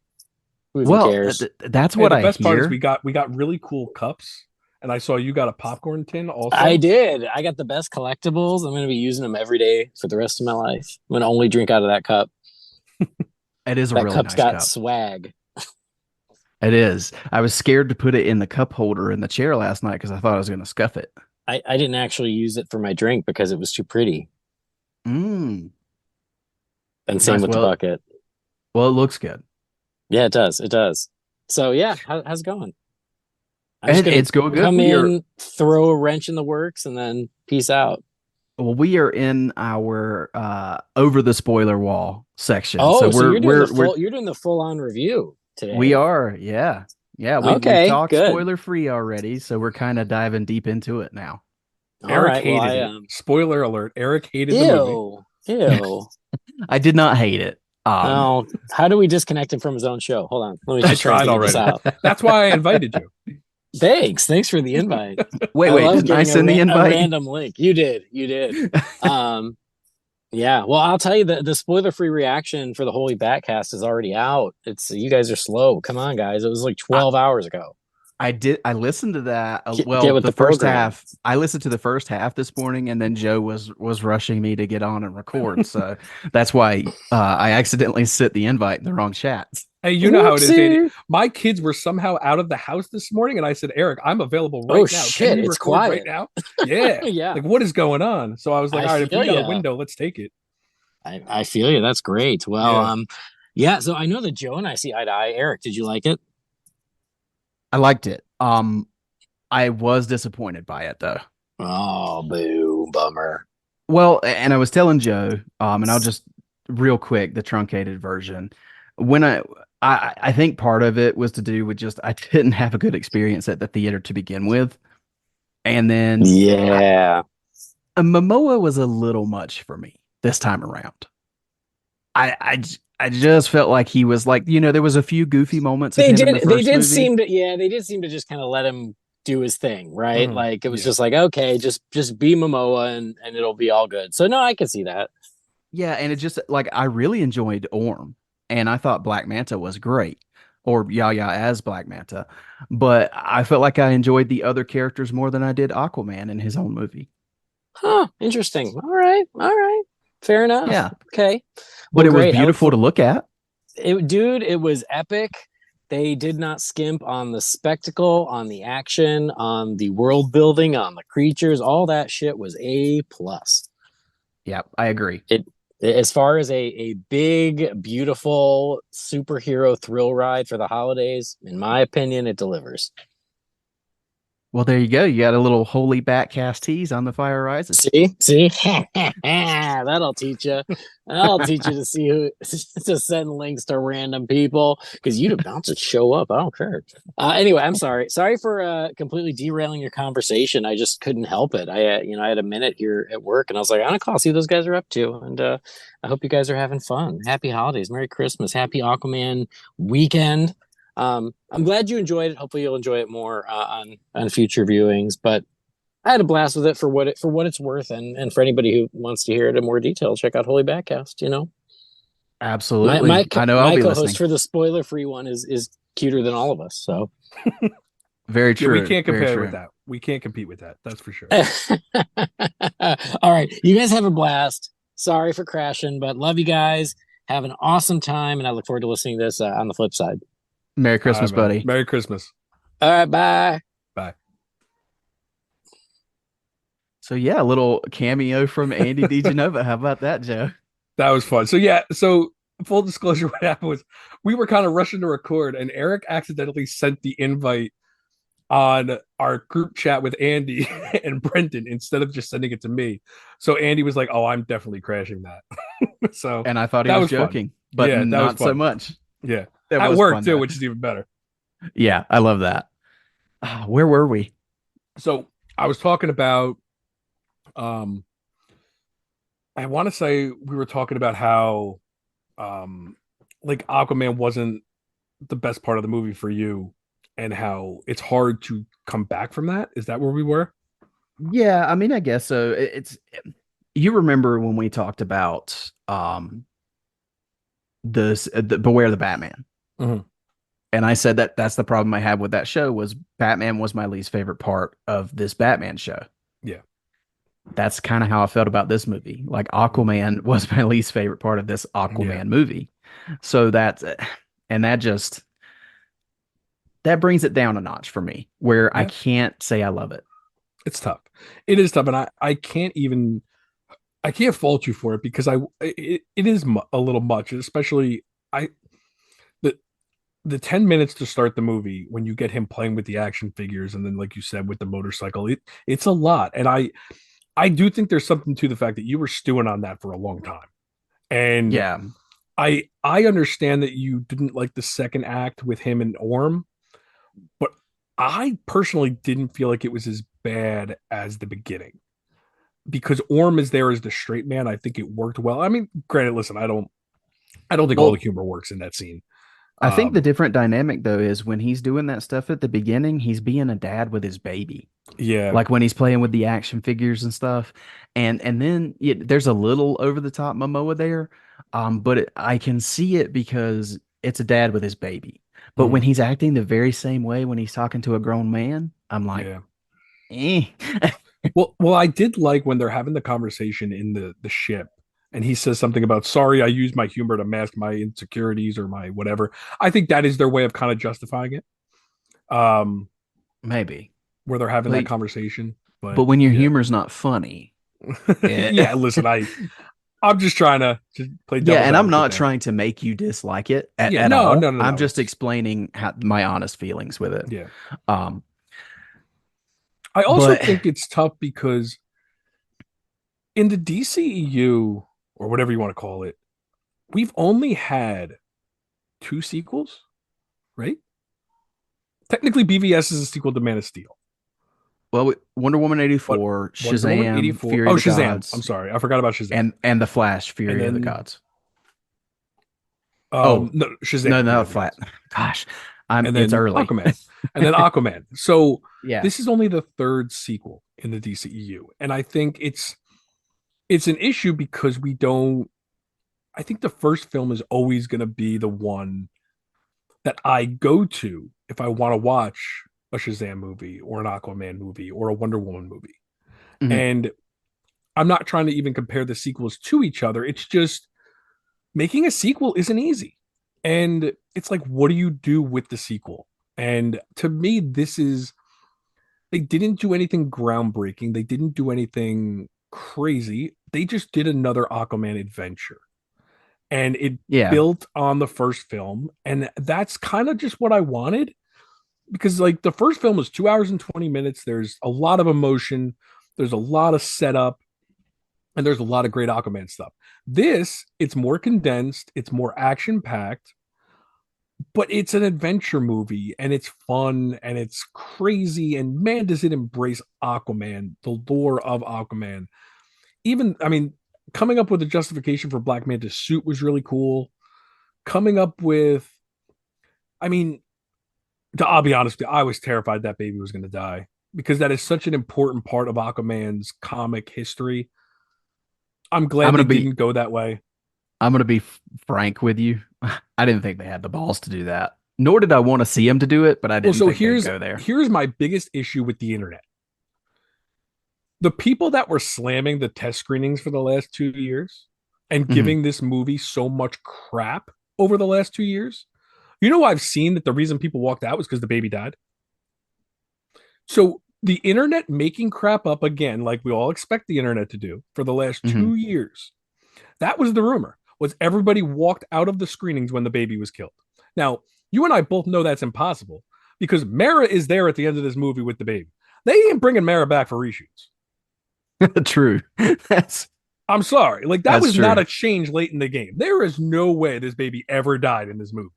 S4: Who even
S2: Well,
S4: cares?
S2: that's
S3: Hey,
S2: what
S3: the
S2: I
S3: best part is
S2: hear.
S3: we got really cool cups, and I saw you got a popcorn tin
S4: I
S3: also.
S4: did. I got the best collectibles. I'm going to be using them every day for the rest of my life. I'm going to only drink out of that cup.
S2: It is a
S4: That
S2: really
S4: cup's
S2: nice
S4: got
S2: cup.
S4: swag.
S2: It is. I was scared to put it in the cup holder in the chair last night because I thought I was going to scuff it.
S4: I didn't actually use it for my drink because it was too pretty.
S2: Mm.
S4: And same
S2: Nice.
S4: with the bucket.
S2: Well, it looks good.
S4: Yeah, it does. It does. So yeah, how's it going? I'm just gonna
S2: It's going good.
S4: come in, throw a wrench in the works, and then peace out.
S2: Well, we are in our over the spoiler wall section.
S4: Oh, so
S2: we're
S4: you're doing the full on review today.
S2: we are, yeah. Yeah, we've talked spoiler free already, so we're kind of diving deep into it now.
S3: Eric hated it. Spoiler alert, Eric hated the movie.
S4: Ew.
S2: I did not hate it.
S4: How do we disconnect him from his own show? Hold on. Let me
S3: I tried already. That's why I invited you.
S4: Thanks for the invite.
S2: Wait, didn't I send the invite?
S4: A random link. You did. Yeah. Well, I'll tell you the spoiler free reaction for the Holy Batcast is already out. You guys are slow. Come on, guys. It was like 12 hours ago.
S2: I listened to that.
S4: The
S2: first half. I listened to the first half this morning, and then Joe was rushing me to get on and record. So that's why I accidentally sent the invite in the wrong chat.
S3: Hey, you know how it is, Andy. My kids were somehow out of the house this morning, and I said, Eric, I'm available right now.
S4: Shit, it's quiet
S3: right now. Yeah.
S4: Yeah.
S3: Like, what is going on? So I was like, all right, if we got a window, let's take it.
S4: I feel you. That's great. Well, yeah. So I know that Joe and I see eye to eye. Eric, did you like it?
S2: I liked it. I was disappointed by it though.
S4: Oh, boo, bummer.
S2: Well, and I was telling Joe, and I'll just real quick, the truncated version. When I think part of it was to do with just I didn't have a good experience at the theater to begin with. And then Momoa was a little much for me this time around. I just felt like he was like, there was a few goofy moments. They did
S4: seem to just kind of let him do his thing, right? Mm-hmm. Like it was just like, okay, just be Momoa and it'll be all good. So no, I can see that.
S2: Yeah, and it just like I really enjoyed Orm, and I thought Black Manta was great, or Yaya as Black Manta, but I felt like I enjoyed the other characters more than I did Aquaman in his own movie.
S4: Huh? Interesting. All right. Fair enough.
S2: Yeah.
S4: Okay.
S2: But it was beautiful to look at.
S4: It was epic. They did not skimp on the spectacle, on the action, on the world building, on the creatures. All that shit was A+.
S2: Yeah, I agree.
S4: As far as a big, beautiful superhero thrill ride for the holidays, in my opinion, it delivers.
S2: Well, there you go. You got a little Holy Batcast tease on the Fire Rises.
S4: See, that'll teach you. That'll teach you to see who to send links to random people because you'd about to show up. I don't care. Anyway, I'm sorry. Sorry for completely derailing your conversation. I just couldn't help it. I had a minute here at work, and I was like, I'm gonna call, see what those guys are up to, and I hope you guys are having fun. Happy holidays, Merry Christmas, Happy Aquaman weekend. I'm glad you enjoyed it. Hopefully you'll enjoy it more on future viewings, but I had a blast with it for what it's worth. And for anybody who wants to hear it in more detail, check out Holy Batcast,
S2: Absolutely.
S4: I know my co-host for the spoiler free one is cuter than all of us. So
S2: very true.
S3: Yeah, we can't compare with that. We can't compete with that. That's for sure.
S4: All right. You guys have a blast. Sorry for crashing, but love you guys. Have an awesome time. And I look forward to listening to this on the flip side.
S2: Merry Christmas, buddy.
S3: Merry Christmas.
S4: All right, bye.
S3: Bye.
S2: So yeah, a little cameo from Andy DeGenova. How about that, Joe?
S3: That was fun. So full disclosure, what happened was we were kind of rushing to record, and Eric accidentally sent the invite on our group chat with Andy and Brendan instead of just sending it to me. So Andy was like, "Oh, I'm definitely crashing that." So
S2: and I thought he was joking,
S3: fun.
S2: But
S3: yeah,
S2: not so much.
S3: Yeah. At work too, which is even better.
S2: Yeah, I love that. Where were we?
S3: So I was talking about I want to say we were talking about how like Aquaman wasn't the best part of the movie for you and how it's hard to come back from that. Is that where we were?
S2: Yeah, I mean, I guess so. You remember when we talked about the Beware the Batman.
S3: Mm-hmm.
S2: And I said that's the problem I had with that show was Batman was my least favorite part of this Batman show.
S3: Yeah.
S2: That's kind of how I felt about this movie. Like Aquaman was my least favorite part of this Aquaman movie. So that just, that brings it down a notch for me, where I
S3: Yeah.
S2: can't say I love it.
S3: It's tough. It is tough, and I can't fault you for it because it is a little much, especially I the the 10 minutes to start the movie when you get him playing with the action figures and then like you said with the motorcycle, it's a lot. And I do think there's something to the fact that you were stewing on that for a long time. And
S2: Yeah.
S3: I understand that you didn't like the second act with him and Orm, but I personally didn't feel like it was as bad as the beginning because Orm is there as the straight man. I think it worked well. I mean, granted, listen, I don't think all the
S2: Well,
S3: humor works in that scene.
S2: I think the
S3: Um,
S2: different dynamic though is when he's doing that stuff at the beginning, he's being a dad with his baby.
S3: yeah,
S2: Like when he's playing with the action figures and stuff. And then there's a little over the top Momoa there. But I can see it because it's a dad with his baby. But when
S3: mhm,
S2: he's acting the very same way when he's talking to a grown man, I'm like,
S3: yeah.
S2: eh.
S3: Well, I did like when they're having the conversation in the ship, and he says something about, "Sorry, I used my humor to mask my insecurities or my whatever." I think that is their way of kind of justifying it,
S2: Maybe.
S3: where they're having that
S2: But
S3: conversation.
S2: but
S3: But
S2: when your
S3: yeah,
S2: humor's not funny,
S3: yeah. Listen, I'm just trying to play
S2: yeah,
S3: devil's
S2: and I'm
S3: advocate
S2: not
S3: there.
S2: trying to make you dislike it
S3: Yeah,
S2: at
S3: no,
S2: all.
S3: no, no,
S2: I'm
S3: no.
S2: just
S3: It's
S2: explaining my honest feelings with it.
S3: yeah.
S2: Um,
S3: I also
S2: but
S3: think it's tough because in the DCEU or whatever you want to call it, we've only had two sequels, right? Technically, BVS is a sequel to Man of Steel,
S2: well, Wonder Woman
S3: but
S2: 84,
S3: Wonder Woman
S2: Shazam,
S3: 84.
S2: Fury
S3: Oh,
S2: of the
S3: Shazam. I'm
S2: Gods,
S3: sorry. I forgot about Shazam.
S2: and the Flash,
S3: And
S2: Fury of the
S3: then
S2: Gods. Oh,
S3: no, Shazam,
S2: no,
S3: Fury
S2: no,
S3: of the
S2: flat.
S3: Gods.
S2: Gosh,
S3: And
S2: it's
S3: then
S2: early.
S3: Aquaman. And then Aquaman. So
S2: Yeah.
S3: this is only the third sequel in the DCEU. And I think it's an issue because we don't I think the first film is always going to be the one that I go to if I want to watch a Shazam movie or an Aquaman movie or a Wonder Woman movie.
S2: Mhm.
S3: And I'm not trying to even compare the sequels to each other. It's just making a sequel isn't easy. And it's like, what do you do with the sequel? And to me, they didn't do anything groundbreaking. They didn't do anything crazy. They just did another Aquaman adventure. And it
S2: Yeah.
S3: built on the first film. And that's kind of just what I wanted because, like, the first film was 2 hours and 20 minutes. There's a lot of emotion, there's a lot of setup, and there's a lot of great Aquaman stuff. It's more condensed, it's more action packed, but it's an adventure movie and it's fun and it's crazy. And man, does it embrace Aquaman, the lore of Aquaman. Even, I mean, coming up with a justification for Black Manta's suit was really cool. Coming up with, I mean, I'll be honest with you, I was terrified that baby was going to die because that is such an important part of Aquaman's comic history. I'm
S2: I'm
S3: glad
S2: gonna
S3: they
S2: be
S3: didn't go that way.
S2: I'm gonna be frank with you. I didn't think they had the balls to do that. Nor did I want to see them to do it, but I
S3: Well,
S2: didn't
S3: so
S2: think they'd go there.
S3: here's my biggest issue with the internet. The people that were slamming the test screenings for the last 2 years and
S2: Mhm.
S3: giving this movie so much crap over the last 2 years, I've seen that the reason people walked out was because the baby died. So the internet making crap up again, like we all expect the internet to do for the last
S2: Mhm.
S3: 2 years. That was the rumor. Was everybody walked out of the screenings when the baby was killed? Now, you and I both know that's impossible because Mara is there at the end of this movie with the baby. They ain't bringing Mara back for reshoots.
S2: True. That's
S3: I'm sorry. Like, that
S2: that's
S3: was not
S2: true.
S3: a change late in the game. There is no way this baby ever died in this movie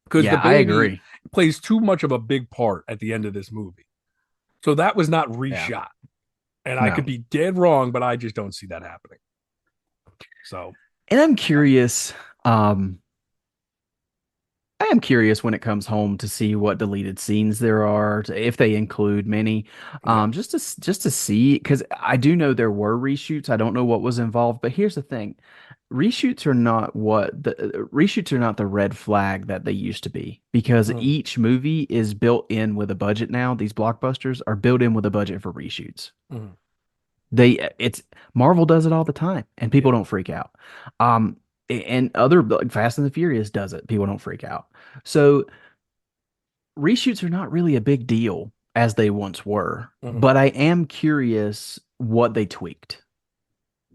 S3: because the
S2: Yeah, I
S3: baby
S2: agree.
S3: plays too much of a big part at the end of this movie. So that was not
S2: Yeah.
S3: reshot. And I
S2: No.
S3: could be dead wrong, but I just don't see that happening. So,
S2: And I'm curious. Um, I am curious when it comes home to see what deleted scenes there are, if they include many,
S3: yeah.
S2: just to see, because I do know there were reshoots. I don't know what was involved, but here's the thing: reshoots are not the red flag that they used to be, because
S3: Mhm.
S2: each movie is built in with a budget now. These blockbusters are built in with a budget for reshoots.
S3: Mhm.
S2: It's Marvel does it all the time, and people
S3: Yeah.
S2: don't freak out. And other like Fast and the Furious does it. People don't freak out. So reshoots are not really a big deal as they once were,
S3: Mhm.
S2: but I am curious what they tweaked.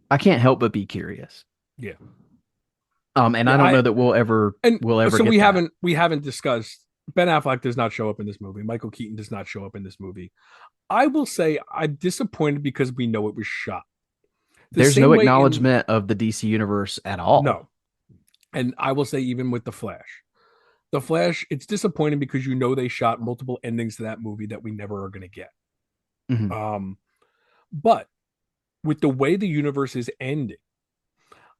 S2: I can't help but be curious.
S3: Yeah.
S2: And I
S3: Yeah,
S2: don't know that we'll ever
S3: so
S2: get
S3: we
S2: that.
S3: haven't discussed Ben Affleck does not show up in this movie. Michael Keaton does not show up in this movie. I will say I'm disappointed because we know it was shot. The
S2: There's no
S3: same way
S2: acknowledgement of the DC universe at all.
S3: no. And I will say even with The Flash, it's disappointing because you know they shot multiple endings to that movie that we never are going to get.
S2: Mhm.
S3: But with the way the universe is ending,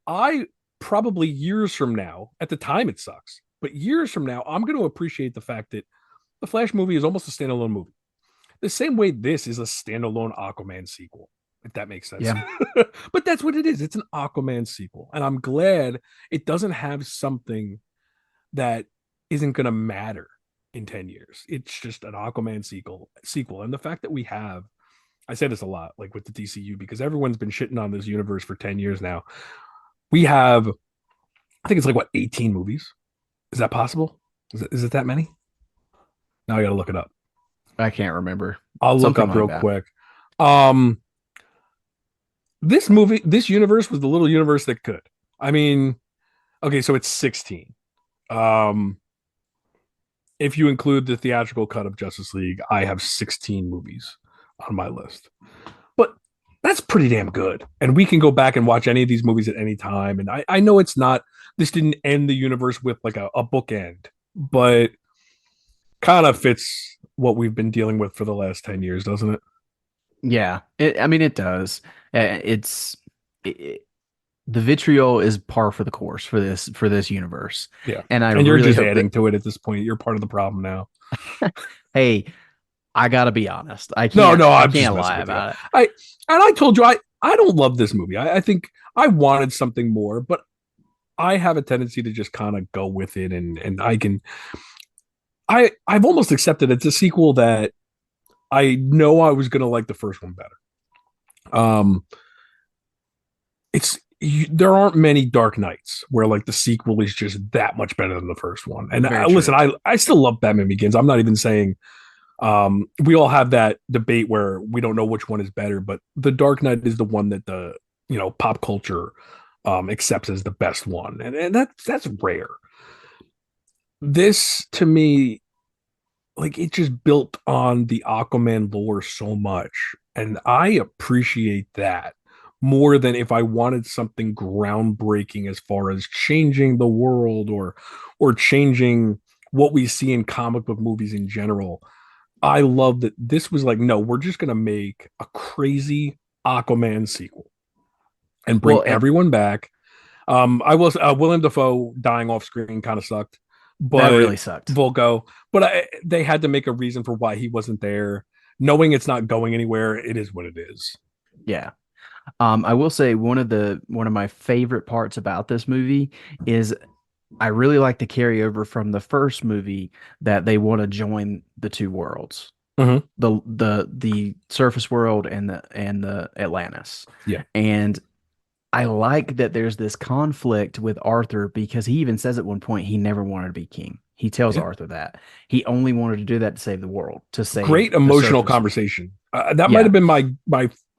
S3: I probably years from now, at the time it sucks, but years from now, I'm going to appreciate the fact that the Flash movie is almost a standalone movie. The same way this is a standalone Aquaman sequel, if that makes sense.
S2: Yeah.
S3: But that's what it is. It's an Aquaman sequel. And I'm glad it doesn't have something that isn't going to matter in 10 years. It's just an Aquaman sequel. And the fact that we have, I say this a lot, like with the DCU, because everyone's been shitting on this universe for 10 years now. We have, I think it's like, what, 18 movies? Is that possible? Is it that many? Now I got to look it up.
S2: I can't remember.
S3: I'll look
S2: Something
S3: up
S2: like
S3: real
S2: that.
S3: quick. This universe was the little universe that could. I mean, okay, so it's 16. If you include the theatrical cut of Justice League, I have 16 movies on my list. But that's pretty damn good. And we can go back and watch any of these movies at any time. And I know it's not, this didn't end the universe with like a bookend, but kind of fits what we've been dealing with for the last 10 years, doesn't it?
S2: Yeah, I mean, it does. The vitriol is par for the course for this universe.
S3: Yeah.
S2: And I
S3: And you're
S2: really
S3: just
S2: hope
S3: adding to it at this point. You're part of the problem now.
S2: hey, I gotta be honest. I
S3: No,
S2: can't.
S3: no,
S2: I
S3: I'm just
S2: can't
S3: messing
S2: lie
S3: with you.
S2: about it.
S3: I told you I don't love this movie. I think I wanted something more, but I have a tendency to just kind of go with it, and I've almost accepted it's a sequel that I know I was gonna like the first one better. There aren't many Dark Knights where like the sequel is just that much better than the first one. And listen, I still love Batman Begins. I'm not even saying we all have that debate where we don't know which one is better, but the Dark Knight is the one that the pop culture accepts as the best one, and that's rare. This to me, like, it just built on the Aquaman lore so much, and I appreciate that more than if I wanted something groundbreaking as far as changing the world or changing what we see in comic book movies in general. I love that this was like, no, we're just gonna make a crazy Aquaman sequel and bring everyone back. I was William Dafoe dying off screen kind of sucked, but
S2: that really sucked.
S3: Volko, but they had to make a reason for why he wasn't there. Knowing it's not going anywhere, it is what it is.
S2: Yeah. I will say one of my favorite parts about this movie is I really like the carryover from the first movie that they want to join the two worlds,
S3: Mhm.
S2: the surface world and the Atlantis.
S3: Yeah.
S2: And I like that there's this conflict with Arthur because he even says at one point he never wanted to be king. He tells Arthur that he only wanted to do that to save the world, to save
S3: Great
S2: the
S3: emotional
S2: surface.
S3: conversation. That might have been my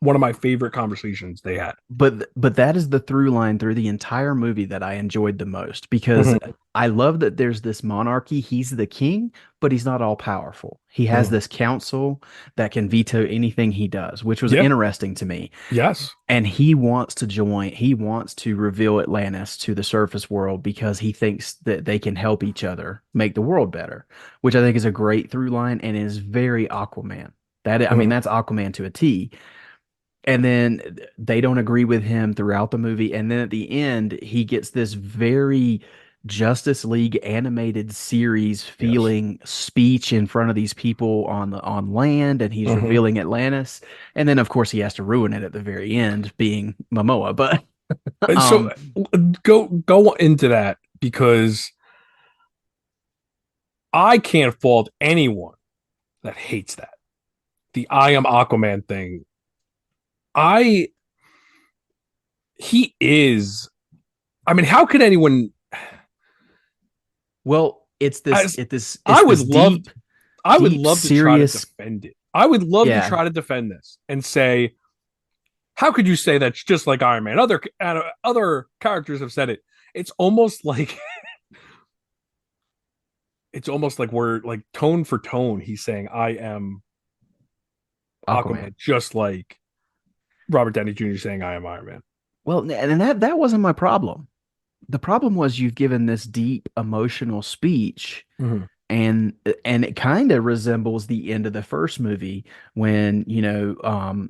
S3: one of my favorite conversations they had.
S2: But that is the through line through the entire movie that I enjoyed the most because I love that there's this monarchy. He's the king, but he's not all powerful. He has this council that can veto anything he does, which was interesting to me.
S3: Yes.
S2: And he wants to join, he wants to reveal Atlantis to the surface world because he thinks that they can help each other make the world better, which I think is a great through line and is very Aquaman. I mean, that's Aquaman to a T. And then they don't agree with him throughout the movie. And then at the end, he gets this very Justice League animated series feeling speech in front of these people on land, and he's revealing Atlantis. And then, of course, he has to ruin it at the very end, being Momoa. But
S3: so go into that because I can't fault anyone that hates that. The I am Aquaman thing. He is. I mean, how could anyone?
S2: Well, it's this.
S3: I would love. I would
S2: deep,
S3: love to
S2: serious.
S3: try to defend it. I would love to
S2: Yeah.
S3: try to defend this and say, how could you say that's just like Iron Man? Other characters have said it. It's almost like we're like tone for tone. He's saying, I am Aquaman, just like Robert Downey Jr. saying, I am Iron Man.
S2: Well, and that wasn't my problem. The problem was you've given this deep emotional speech, and it kind of resembles the end of the first movie when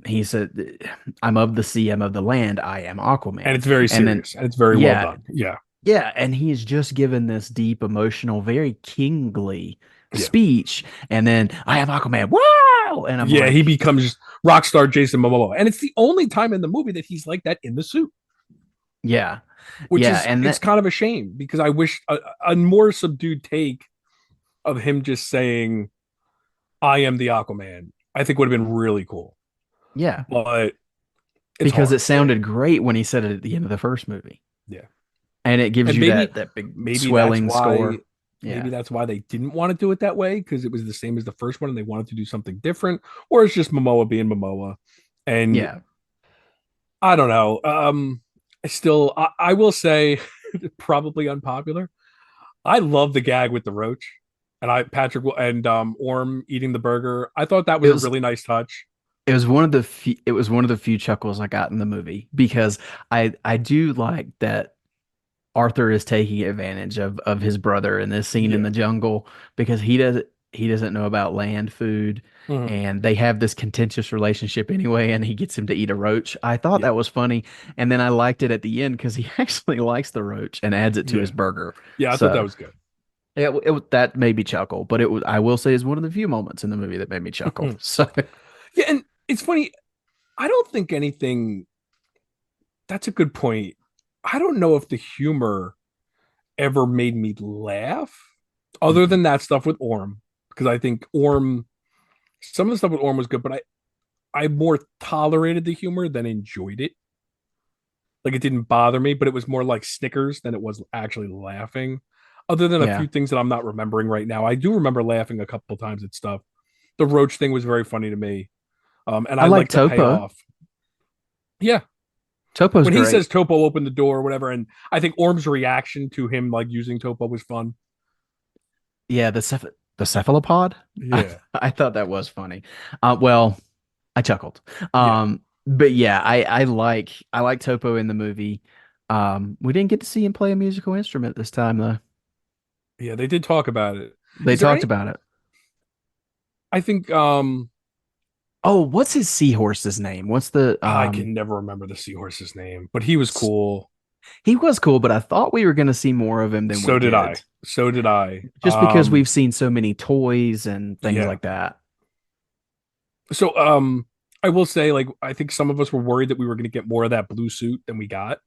S2: he said, "I'm of the sea, I'm of the land, I am Aquaman,"
S3: and it's very serious and it's very well done. Yeah,
S2: and he's just given this deep emotional, very kingly speech, and then I am Aquaman. Wow, and I'm like,
S3: he becomes rock star Jason Momoa, and it's the only time in the movie that he's like that in the suit.
S2: Yeah.
S3: Which is, and it's kind of a shame because I wish a more subdued take of him just saying, I am the Aquaman, I think would have been really cool.
S2: Yeah.
S3: But
S2: because it sounded great when he said it at the end of the first movie.
S3: Yeah.
S2: And it gives you that big swelling score.
S3: Maybe that's why they didn't want to do it that way, because it was the same as the first one and they wanted to do something different, or it's just Momoa being Momoa. And I don't know. I will say, probably unpopular, I love the gag with the roach and Patrick and Orm eating the burger. I thought that was a really nice touch.
S2: It was one of the few chuckles I got in the movie, because I do like that Arthur is taking advantage of his brother in this scene in the jungle, because he doesn't know about land food, and they have this contentious relationship anyway, and he gets him to eat a roach. I thought that was funny, and then I liked it at the end because he actually likes the roach and adds it to his burger.
S3: I thought that was good.
S2: That made me chuckle, but I will say, is one of the few moments in the movie that made me chuckle. So
S3: and it's funny. I don't think anything. That's a good point. I don't know if the humor ever made me laugh, other than that stuff with Orm, because I think some of the stuff with Orm was good, but I more tolerated the humor than enjoyed it. Like, it didn't bother me, but it was more like Snickers than it was actually laughing. Other than a few things that I'm not remembering right now, I do remember laughing a couple times at stuff. The roach thing was very funny to me, and I like the payoff. Yeah,
S2: Topo's
S3: when
S2: great.
S3: He says Topo opened the door or whatever, and I think Orm's reaction to him like using Topo was fun.
S2: Yeah, the cephalopod.
S3: Yeah,
S2: I thought that was funny. Well, I chuckled. But yeah, I like Topo in the movie. We didn't get to see him play a musical instrument this time, though.
S3: Yeah, they did talk about it.
S2: They talked about it.
S3: I think.
S2: What's his seahorse's name? What's the?
S3: I can never remember the seahorse's name, but he was cool.
S2: He was cool, but I thought we were going to see more of him than
S3: so
S2: we did.
S3: So did I.
S2: Just because we've seen so many toys and things like that.
S3: So, I will say, like, I think some of us were worried that we were going to get more of that blue suit than we got.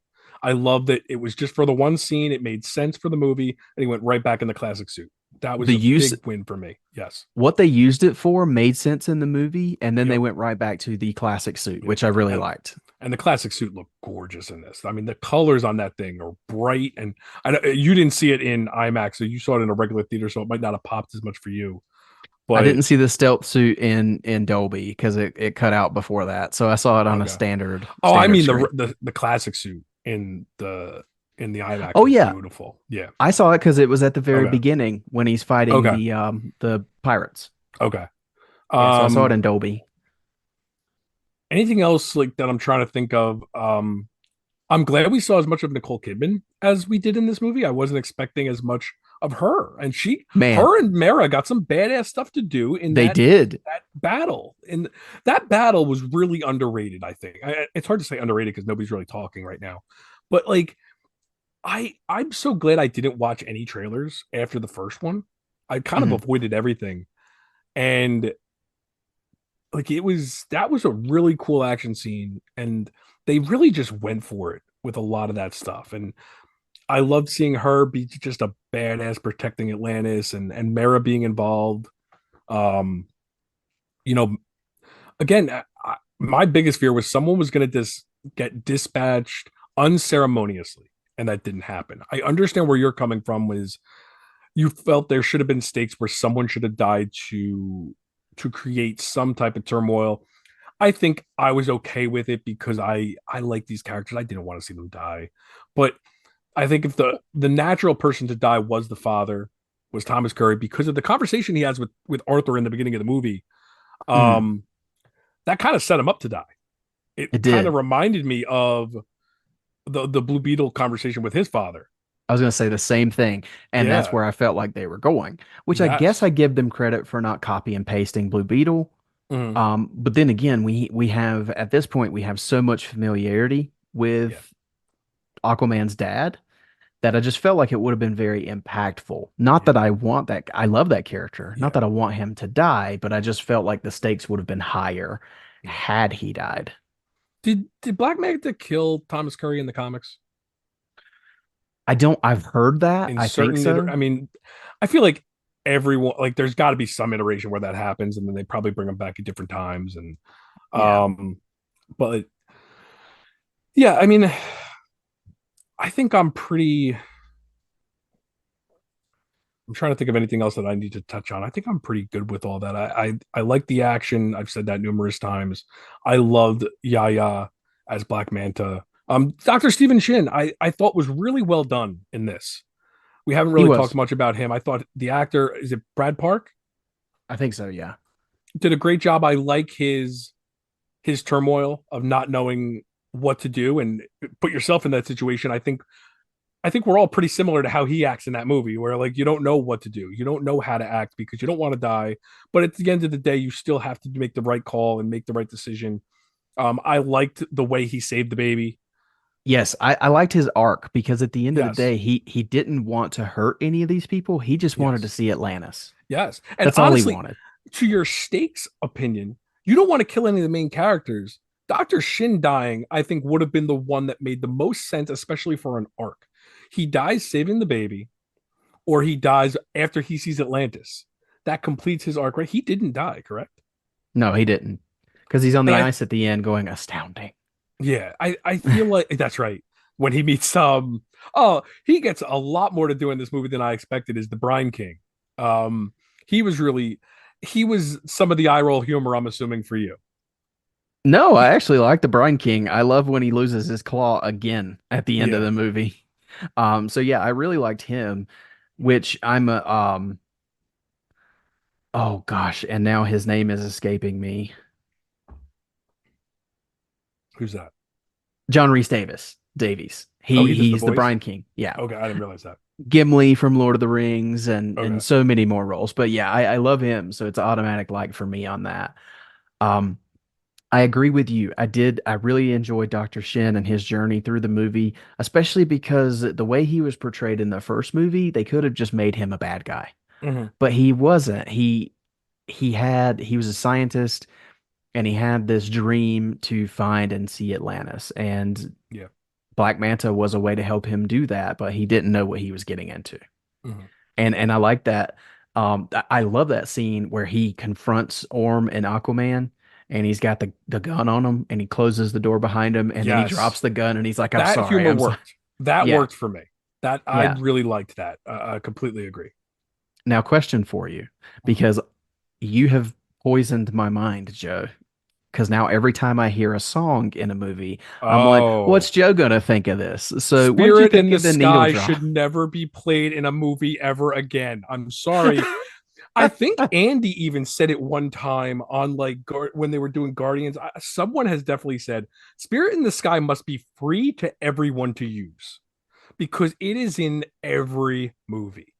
S3: I love that it was just for the one scene. It made sense for the movie, and he went right back in the classic suit. That was a big win for me. Yes.
S2: What they used it for made sense in the movie, and then they went right back to the classic suit, which I really liked.
S3: And the classic suit looked gorgeous in this. I mean, the colors on that thing are bright, and you didn't see it in IMAX, so you saw it in a regular theater, so it might not have popped as much for you. But
S2: I didn't see the stealth suit in Dolby because it cut out before that, so I saw it on a standard.
S3: I mean
S2: screen.
S3: the classic suit in the IMAX.
S2: Oh yeah,
S3: beautiful. Yeah,
S2: I saw it because it was at the very beginning when he's fighting the pirates.
S3: Okay,
S2: so I saw it in Dolby.
S3: Anything else like that? I'm trying to think of. I'm glad we saw as much of Nicole Kidman as we did in this movie. I wasn't expecting as much of her, and her and Mara got some badass stuff to do in that battle. And that battle was really underrated. I think it's hard to say underrated because nobody's really talking right now, but like. I'm so glad I didn't watch any trailers after the first one. I kind of avoided everything. And like that was a really cool action scene. And they really just went for it with a lot of that stuff. And I loved seeing her be just a badass protecting Atlantis and Mara being involved. Again, my biggest fear was someone was going to get dispatched unceremoniously. And that didn't happen. I understand where you're coming from. Was you felt there should have been stakes where someone should have died to create some type of turmoil. I think I was okay with it because I like these characters. I didn't want to see them die. But I think if the natural person to die was the father, was Thomas Curry, because of the conversation he has with Arthur in the beginning of the movie,
S2: Mm,
S3: that kind of set him up to die.
S2: it
S3: It kind of
S2: did.
S3: reminded me of the Blue Beetle conversation with his father.
S2: I was going to say the same thing, and that's
S3: Yeah.
S2: where I felt like they were going, which I guess
S3: Yes.
S2: I give them credit for not copy and pasting Blue Beetle.
S3: Mhm.
S2: But then again, we have at this point we have so much familiarity
S3: Yeah.
S2: with Aquaman's dad that I just felt like it would have been very impactful. Not that
S3: Yeah.
S2: I want that, I love that character. Not
S3: Yeah.
S2: that I want him to die, but I just felt like the stakes would have been higher
S3: Yeah.
S2: had he died.
S3: Did Black Manta kill Thomas Curry in the comics?
S2: I've heard that.
S3: In
S2: I think
S3: certain,
S2: so.
S3: I mean, I feel like everyone, like, there's got to be some iteration where that happens, and then they probably bring him back at different times. And
S2: Yeah.
S3: but yeah, I mean, I think I'm pretty. I'm trying to think of anything else that I need to touch on. I think I'm pretty good with all that. I like the action. I've said that numerous times. I loved Yaya as Black Manta. Dr. Stephen Shin, I thought was really well done in this. We haven't
S2: He
S3: really talked
S2: was.
S3: much about him. I thought the actor, is it Brad Park?
S2: I think so, yeah.
S3: Did a great job. I like his turmoil of not knowing what to do and put yourself in that situation. I think we're all pretty similar to how he acts in that movie, where like you don't know what to do, you don't know how to act because you don't want to die, but at the end of the day, you still have to make the right call and make the right decision. I liked the way he saved the baby.
S2: Yes, I liked his arc because at the end of the
S3: Yes,
S2: day, he didn't want to hurt any of these people. He just wanted to
S3: yes,
S2: see Atlantis.
S3: yes. And
S2: That's all he
S3: honestly,
S2: wanted.
S3: to your stakes opinion, you don't want to kill any of the main characters. Dr. Shin dying, I think, would have been the one that made the most sense, especially for an arc. He dies saving the baby, or he dies after he sees Atlantis. That completes his arc, right? He didn't die, correct?
S2: No, he didn't. Because he's on
S3: And
S2: the
S3: I,
S2: ice at the end going astounding.
S3: yeah, I feel like that's right. When he meets oh, he gets a lot more to do in this movie than I expected. Is the Brine King? Um, he was really, he was some of the eye roll humor. I'm assuming for you.
S2: No, I
S3: He,
S2: actually like the Brine King. I love when he loses his claw again at the end of
S3: yeah,
S2: the movie. So yeah, I really liked him, which I'm a oh gosh, and now his name is escaping me.
S3: who's that?
S2: John Rhys Davies.
S3: Oh,
S2: He
S3: he does the
S2: he's the
S3: voice.
S2: Brine King. Yeah.
S3: Okay, I didn't realize that.
S2: Gimli from Lord of the Rings and
S3: Okay,
S2: so many more roles. But yeah, I love him, so it's automatic like for me on that. Um, I agree with you. I really enjoyed Dr. Shin and his journey through the movie, especially because the way he was portrayed in the first movie, they could have just made him a bad guy.
S3: hmm
S2: But he wasn't. He was a scientist and he had this dream to find and see Atlantis. And
S3: yeah,
S2: Black Manta was a way to help him do that, but he didn't know what he was getting into.
S3: hmm
S2: And I like that. I love that scene where he confronts Orm and Aquaman, and he's got the gun on him, and he closes the door behind him, and then he
S3: yes,
S2: drops the gun, and he's like, "I'm
S3: that
S2: sorry,
S3: humor
S2: I'm sorry."
S3: worked. That
S2: Yeah,
S3: worked for me. That I
S2: yeah.
S3: really liked that. I completely agree.
S2: Now, question for you,
S3: Mhm.
S2: because you have poisoned my mind, Joe. Because now every time I hear a song in a movie, I'm like,
S3: Oh,
S2: "What's Joe gonna think of this?" So, what did you
S3: Spirit in
S2: think
S3: the
S2: of the needle
S3: Sky
S2: drop?
S3: should never be played in a movie ever again. I'm sorry. I think Andy even said it one time on like when they were doing Guardians. Someone has definitely said Spirit in the Sky must be free to everyone to use because it is in every movie.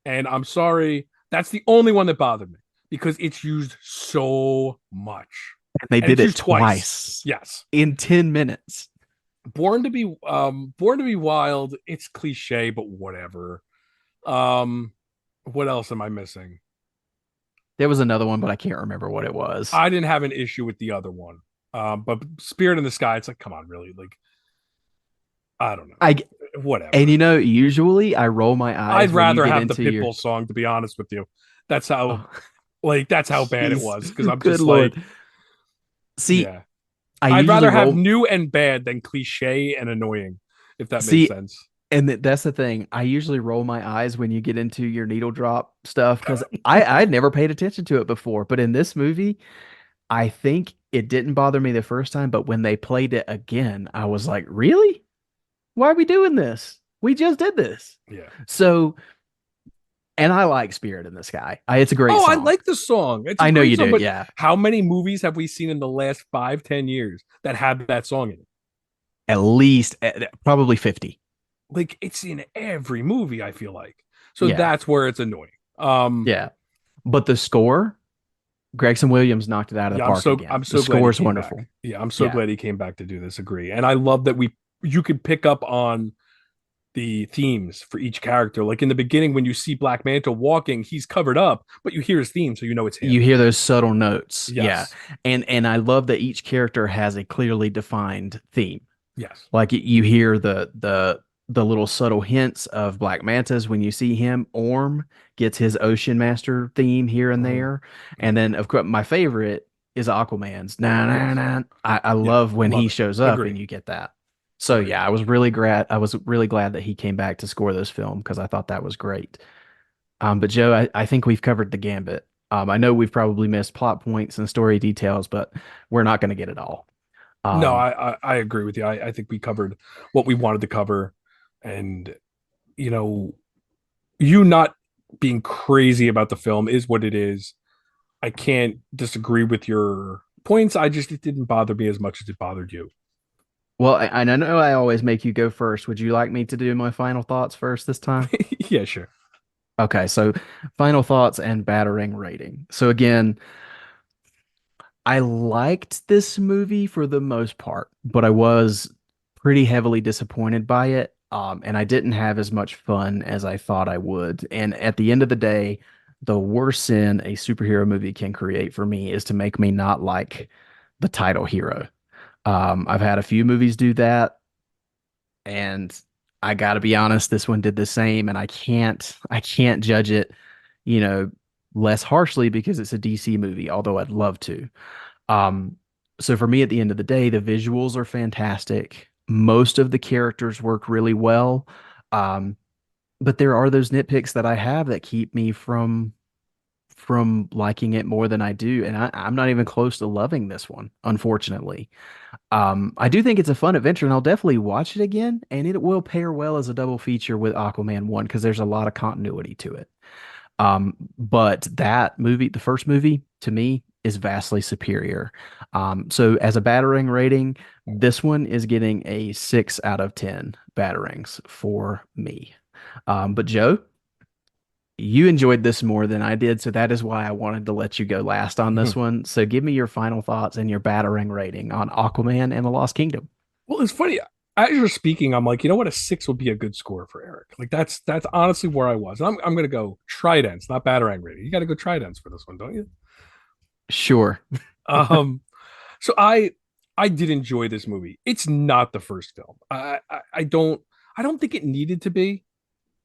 S3: And I'm sorry, that's the only one that bothered me because it's used so much.
S2: They
S3: And
S2: did
S3: it's
S2: it
S3: used twice.
S2: twice
S3: Yes.
S2: in 10 minutes.
S3: Born to be Wild, it's cliche, but whatever. Um, what else am I missing?
S2: There was another one, but I can't remember what it was.
S3: I didn't have an issue with the other one. But Spirit in the Sky, it's like, come on, really? Like, I don't know.
S2: I and
S3: Whatever.
S2: you know, usually I roll my
S3: I'd
S2: eyes when you
S3: rather
S2: get
S3: have the
S2: into your.
S3: Pitbull song, to be honest with you. That's how
S2: Oh,
S3: that's how bad it
S2: jeez,
S3: was. Because I'm
S2: good
S3: just like,
S2: lord. See,
S3: yeah.
S2: I
S3: I'd
S2: usually
S3: rather have
S2: roll.
S3: new and bad than cliche and annoying, if that makes
S2: See,
S3: sense.
S2: And that's the thing. I usually roll my eyes when you get into your needle drop stuff because I'd never paid attention to it before. But in this movie, I think it didn't bother me the first time, but when they played it again, I was like, really? Why are we doing this? We just did this.
S3: Yeah.
S2: So, and I like Spirit in the Sky. It's a great
S3: Oh, I
S2: song.
S3: like the song. It's a
S2: I know
S3: great
S2: you
S3: song,
S2: do.
S3: but
S2: Yeah.
S3: how many movies have we seen in the last 5-10 years that have that song in it?
S2: At least probably 50.
S3: Like, it's in every movie, I feel like. So
S2: Yeah.
S3: that's where it's annoying.
S2: Yeah. But the score, Gregson Williams knocked it out of the
S3: Yeah,
S2: park again.
S3: I'm
S2: The
S3: so glad
S2: score
S3: he
S2: is
S3: came
S2: wonderful.
S3: back. Yeah, I'm so
S2: Yeah.
S3: glad he came back to do this. Agree. And I love that you could pick up on the themes for each character. Like in the beginning, when you see Black Manta walking, he's covered up, but you hear his theme, so you know it's him.
S2: You hear those subtle notes. Yeah.
S3: Yes.
S2: And I love that each character has a clearly defined theme.
S3: Yes.
S2: Like you hear the little subtle hints of Black Mantas when you see him. Orm gets his Ocean Master theme here and there. And then of course my favorite is Aquaman's. Nah, nah, nah. I love when
S3: love
S2: he
S3: it.
S2: shows up
S3: Agree.
S2: and you get that. So
S3: Agree.
S2: yeah, I was really glad that he came back to score this film because I thought that was great. But Joe, I think we've covered the gambit. I know we've probably missed plot points and story details, but we're not going to get it all.
S3: No,
S2: Um,
S3: I agree with you. I think we covered what we wanted to cover. And, you know, you not being crazy about the film is what it is. I can't disagree with your points. It didn't bother me as much as it bothered you.
S2: well, and I know I always make you go first. Would you like me to do my final thoughts first this time?
S3: Yeah, sure.
S2: Okay, so final thoughts and battering rating. So again, I liked this movie for the most part, but I was pretty heavily disappointed by it. And I didn't have as much fun as I thought I would. And at the end of the day, the worst sin a superhero movie can create for me is to make me not like the title hero. I've had a few movies do that, and I gotta be honest, this one did the same, and I can't judge it, you know, less harshly because it's a DC movie, although I'd love to. Um, so for me, at the end of the day, the visuals are fantastic. Most of the characters work really well. Um, but there are those nitpicks that I have that keep me from liking it more than I do. And I'm not even close to loving this one, unfortunately. I do think it's a fun adventure, and I'll definitely watch it again, and it will pair well as a double feature with Aquaman 1 because there's a lot of continuity to it. But that movie, the first movie, to me, is vastly superior. So as a battering rating, this one is getting a 6 out of 10 batterings for me. But Joe, you enjoyed this more than I did, so that is why I wanted to let you go last on this one. So give me your final thoughts and your battering rating on Aquaman and the Lost Kingdom.
S3: Well, it's funny. As you're speaking, I'm like, you know what? A 6 would be a good score for Eric. Like that's honestly where I was. I'm gonna go tridents, not batarang rating. You got to go tridents for this one, don't you?
S2: Sure.
S3: Um, so I did enjoy this movie. It's not the first film. I don't think it needed to be.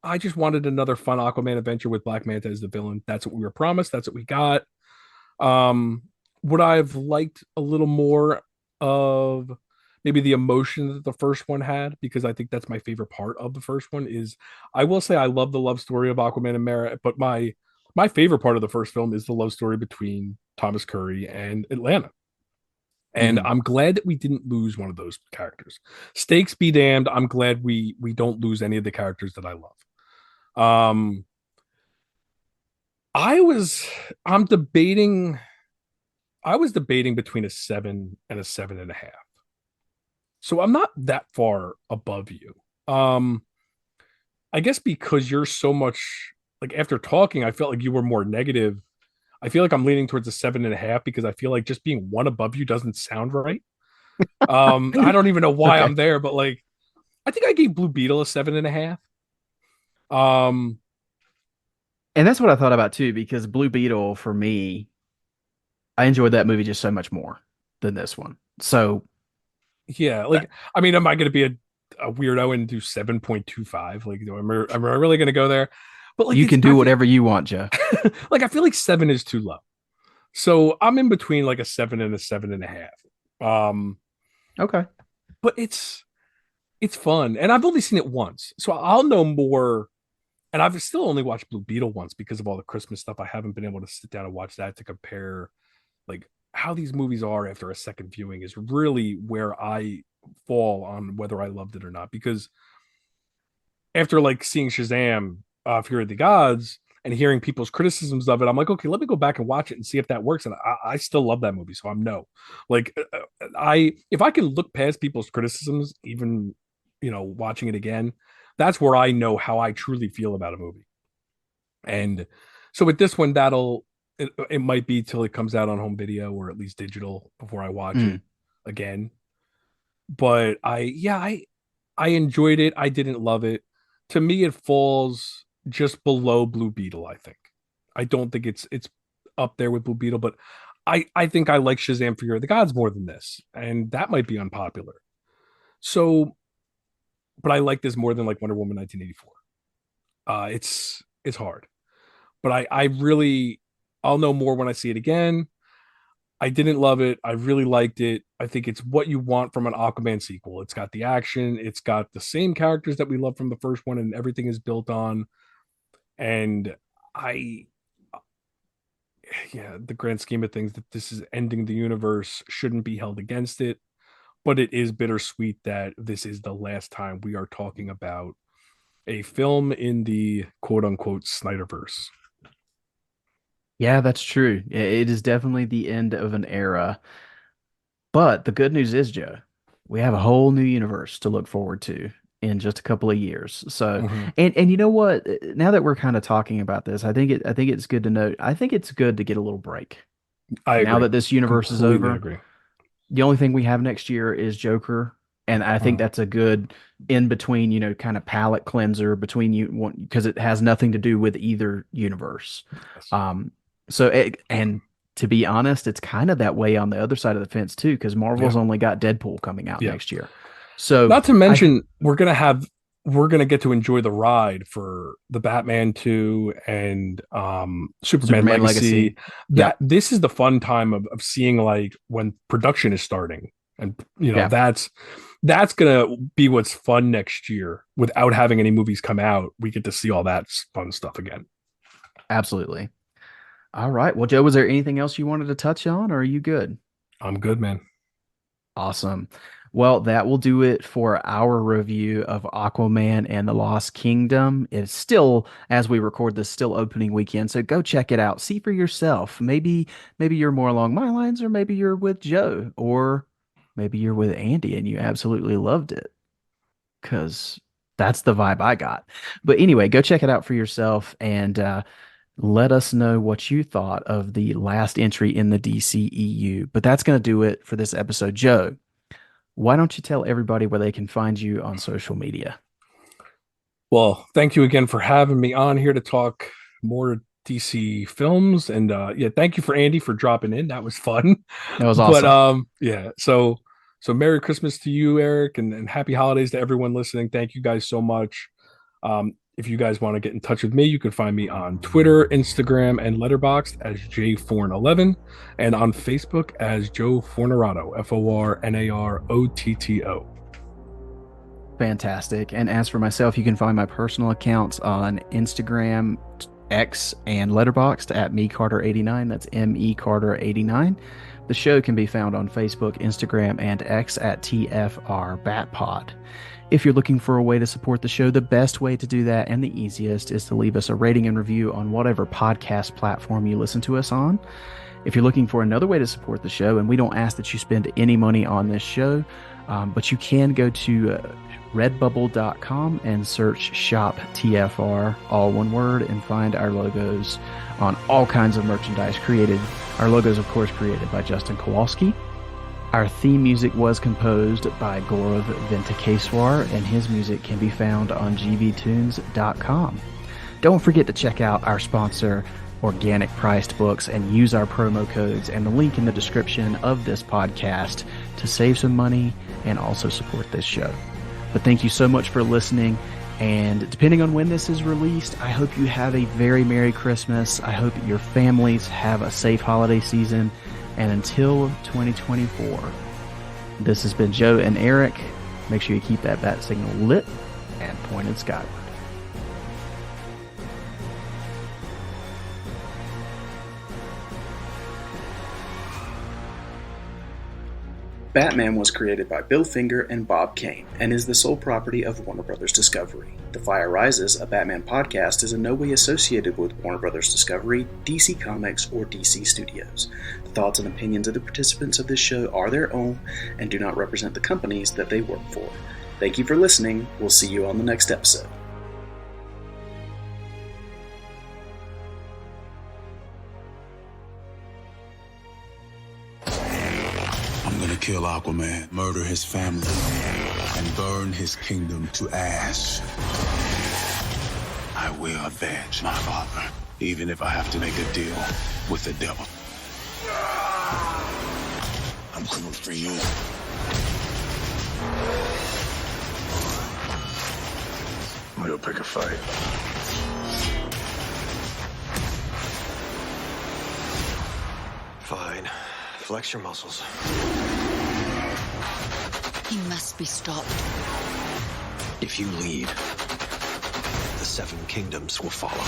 S3: I just wanted another fun Aquaman adventure with Black Manta as the villain. That's what we were promised. That's what we got. Would I have liked a little more of maybe the emotion that the first one had? Because I think that's my favorite part of the first one. Is I will say I love the love story of Aquaman and Mara, but my favorite part of the first film is the love story between Thomas Curry and Atlanta. And I'm glad that we didn't lose one of those characters. Stakes be damned. I'm glad we don't lose any of the characters that I love. Um, I was I'm debating. I was debating between a 7 and a 7.5. So I'm not that far above you. I guess because you're so much like after talking, I felt like you were more negative. I feel like I'm leaning towards a 7.5 because I feel like just being one above you doesn't sound right. I don't even know why
S2: Okay.
S3: I'm there, but like I think I gave Blue Beetle a 7.5. Um,
S2: And that's what I thought about too, because Blue Beetle for me, I enjoyed that movie just so much more than this one. So
S3: yeah, like I mean, am I gonna be a weirdo and do 7.25? Like, am I really gonna go there? But like
S2: you
S3: it's
S2: can do whatever you want, Joe.
S3: like I feel like 7 is too low. So I'm in between like a 7 and a 7.5.
S2: Okay.
S3: But it's it's fun, and I've only seen it once, so I'll know more. And I've still only watched Blue Beetle once because of all the Christmas stuff. I haven't been able to sit down and watch that to compare like how these movies are after a second viewing is really where I fall on whether I loved it or not. Because after like seeing Shazam, Fury of the Gods, and hearing people's criticisms of it, I'm like, okay, let me go back and watch it and see if that works. And I still love that movie, so I'm no. Like, if I can look past people's criticisms, even watching it again, that's where I know how I truly feel about a movie. And so with this one, it might be till it comes out on home video or at least digital before I watch it again. But I enjoyed it. I didn't love it. To me, it falls just below Blue Beetle, I think. I don't think it's up there with Blue Beetle, but I think I like Shazam Fury of the Gods more than this. And that might be unpopular. So, but I like this more than like Wonder Woman 1984. It's hard. But I'll know more when I see it again. I didn't love it. I really liked it. I think it's what you want from an Aquaman sequel. It's got the action. It's got the same characters that we love from the first one, and everything is built on. And the grand scheme of things, that this is ending the universe shouldn't be held against it. But it is bittersweet that this is the last time we are talking about a film in the quote unquote Snyderverse.
S2: Yeah, that's true. It is definitely the end of an era. But the good news is, Joe, we have a whole new universe to look forward to in just a couple of years. So, and you know what? Now that we're kind of talking about this, I think it's good to note. I think it's good to get a little break. Now that this universe is over.
S3: Agree.
S2: The only thing we have next year is Joker. And I think that's a good in between, kind of palate cleanser between you, because it has nothing to do with either universe. Yes. And to be honest, it's kind of that way on the other side of the fence too, because Marvel's only got Deadpool coming out next year. So
S3: not to mention, we're gonna get to enjoy the ride for the Batman 2 and Superman Legacy. This is the fun time of seeing like when production is starting, and that's gonna be what's fun next year. Without having any movies come out, we get to see all that fun stuff again.
S2: Absolutely. All right. Well, Joe, was there anything else you wanted to touch on, or are you good?
S3: I'm good, man.
S2: Awesome. Well, that will do it for our review of Aquaman and the Lost Kingdom. It's still, as we record this, still opening weekend, so go check it out. See for yourself. Maybe you're more along my lines, or maybe you're with Joe, or maybe you're with Andy and you absolutely loved it, because that's the vibe I got. But anyway, go check it out for yourself, and let us know what you thought of the last entry in the DCEU. But that's going to do it for this episode. Joe, why don't you tell everybody where they can find you on social media?
S3: Well, thank you again for having me on here to talk more DC films. And thank you for Andy for dropping in. That was fun.
S2: That was awesome.
S3: But so Merry Christmas to you, Eric, and happy holidays to everyone listening. Thank you guys so much. If you guys want to get in touch with me, you can find me on Twitter, Instagram, and Letterboxd as jforn11, and on Facebook as Joe Fornarato, FORNAROTTO.
S2: Fantastic. And as for myself, you can find my personal accounts on Instagram, X, and Letterboxd at mecarter89. That's mecarter89. The show can be found on Facebook, Instagram, and X at tfrbatpod. If you're looking for a way to support the show, the best way to do that, and the easiest, is to leave us a rating and review on whatever podcast platform you listen to us on. If you're looking for another way to support the show, and we don't ask that you spend any money on this show, but you can go to redbubble.com and search Shop TFR, all one word, and find our logos on all kinds of merchandise created. Our logos, of course, created by Justin Kowalski. Our theme music was composed by Gaurav Venkateswar, and his music can be found on gbtunes.com. Don't forget to check out our sponsor, Organic Priced Books, and use our promo codes and the link in the description of this podcast to save some money and also support this show. But thank you so much for listening, and depending on when this is released, I hope you have a very Merry Christmas. I hope your families have a safe holiday season. And until 2024, this has been Joe and Eric. Make sure you keep that bat signal lit and pointed skyward.
S5: Batman was created by Bill Finger and Bob Kane, and is the sole property of Warner Bros. Discovery. The Fire Rises, a Batman podcast, is in no way associated with Warner Bros. Discovery, DC Comics, or DC Studios. The thoughts and opinions of the participants of this show are their own, and do not represent the companies that they work for. Thank you for listening. We'll see you on the next episode.
S1: I'm gonna kill Aquaman, murder his family, and burn his kingdom to ash. I will avenge my father, even if I have to make a deal with the devil. I'm coming for you. We'll pick a fight.
S6: Fine. Flex your muscles.
S7: He must be stopped.
S6: If you lead, the 7 kingdoms will follow.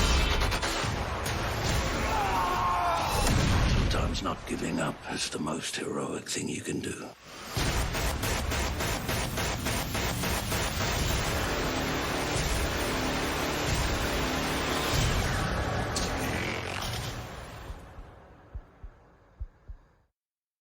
S1: Sometimes not giving up is the most heroic thing you can do.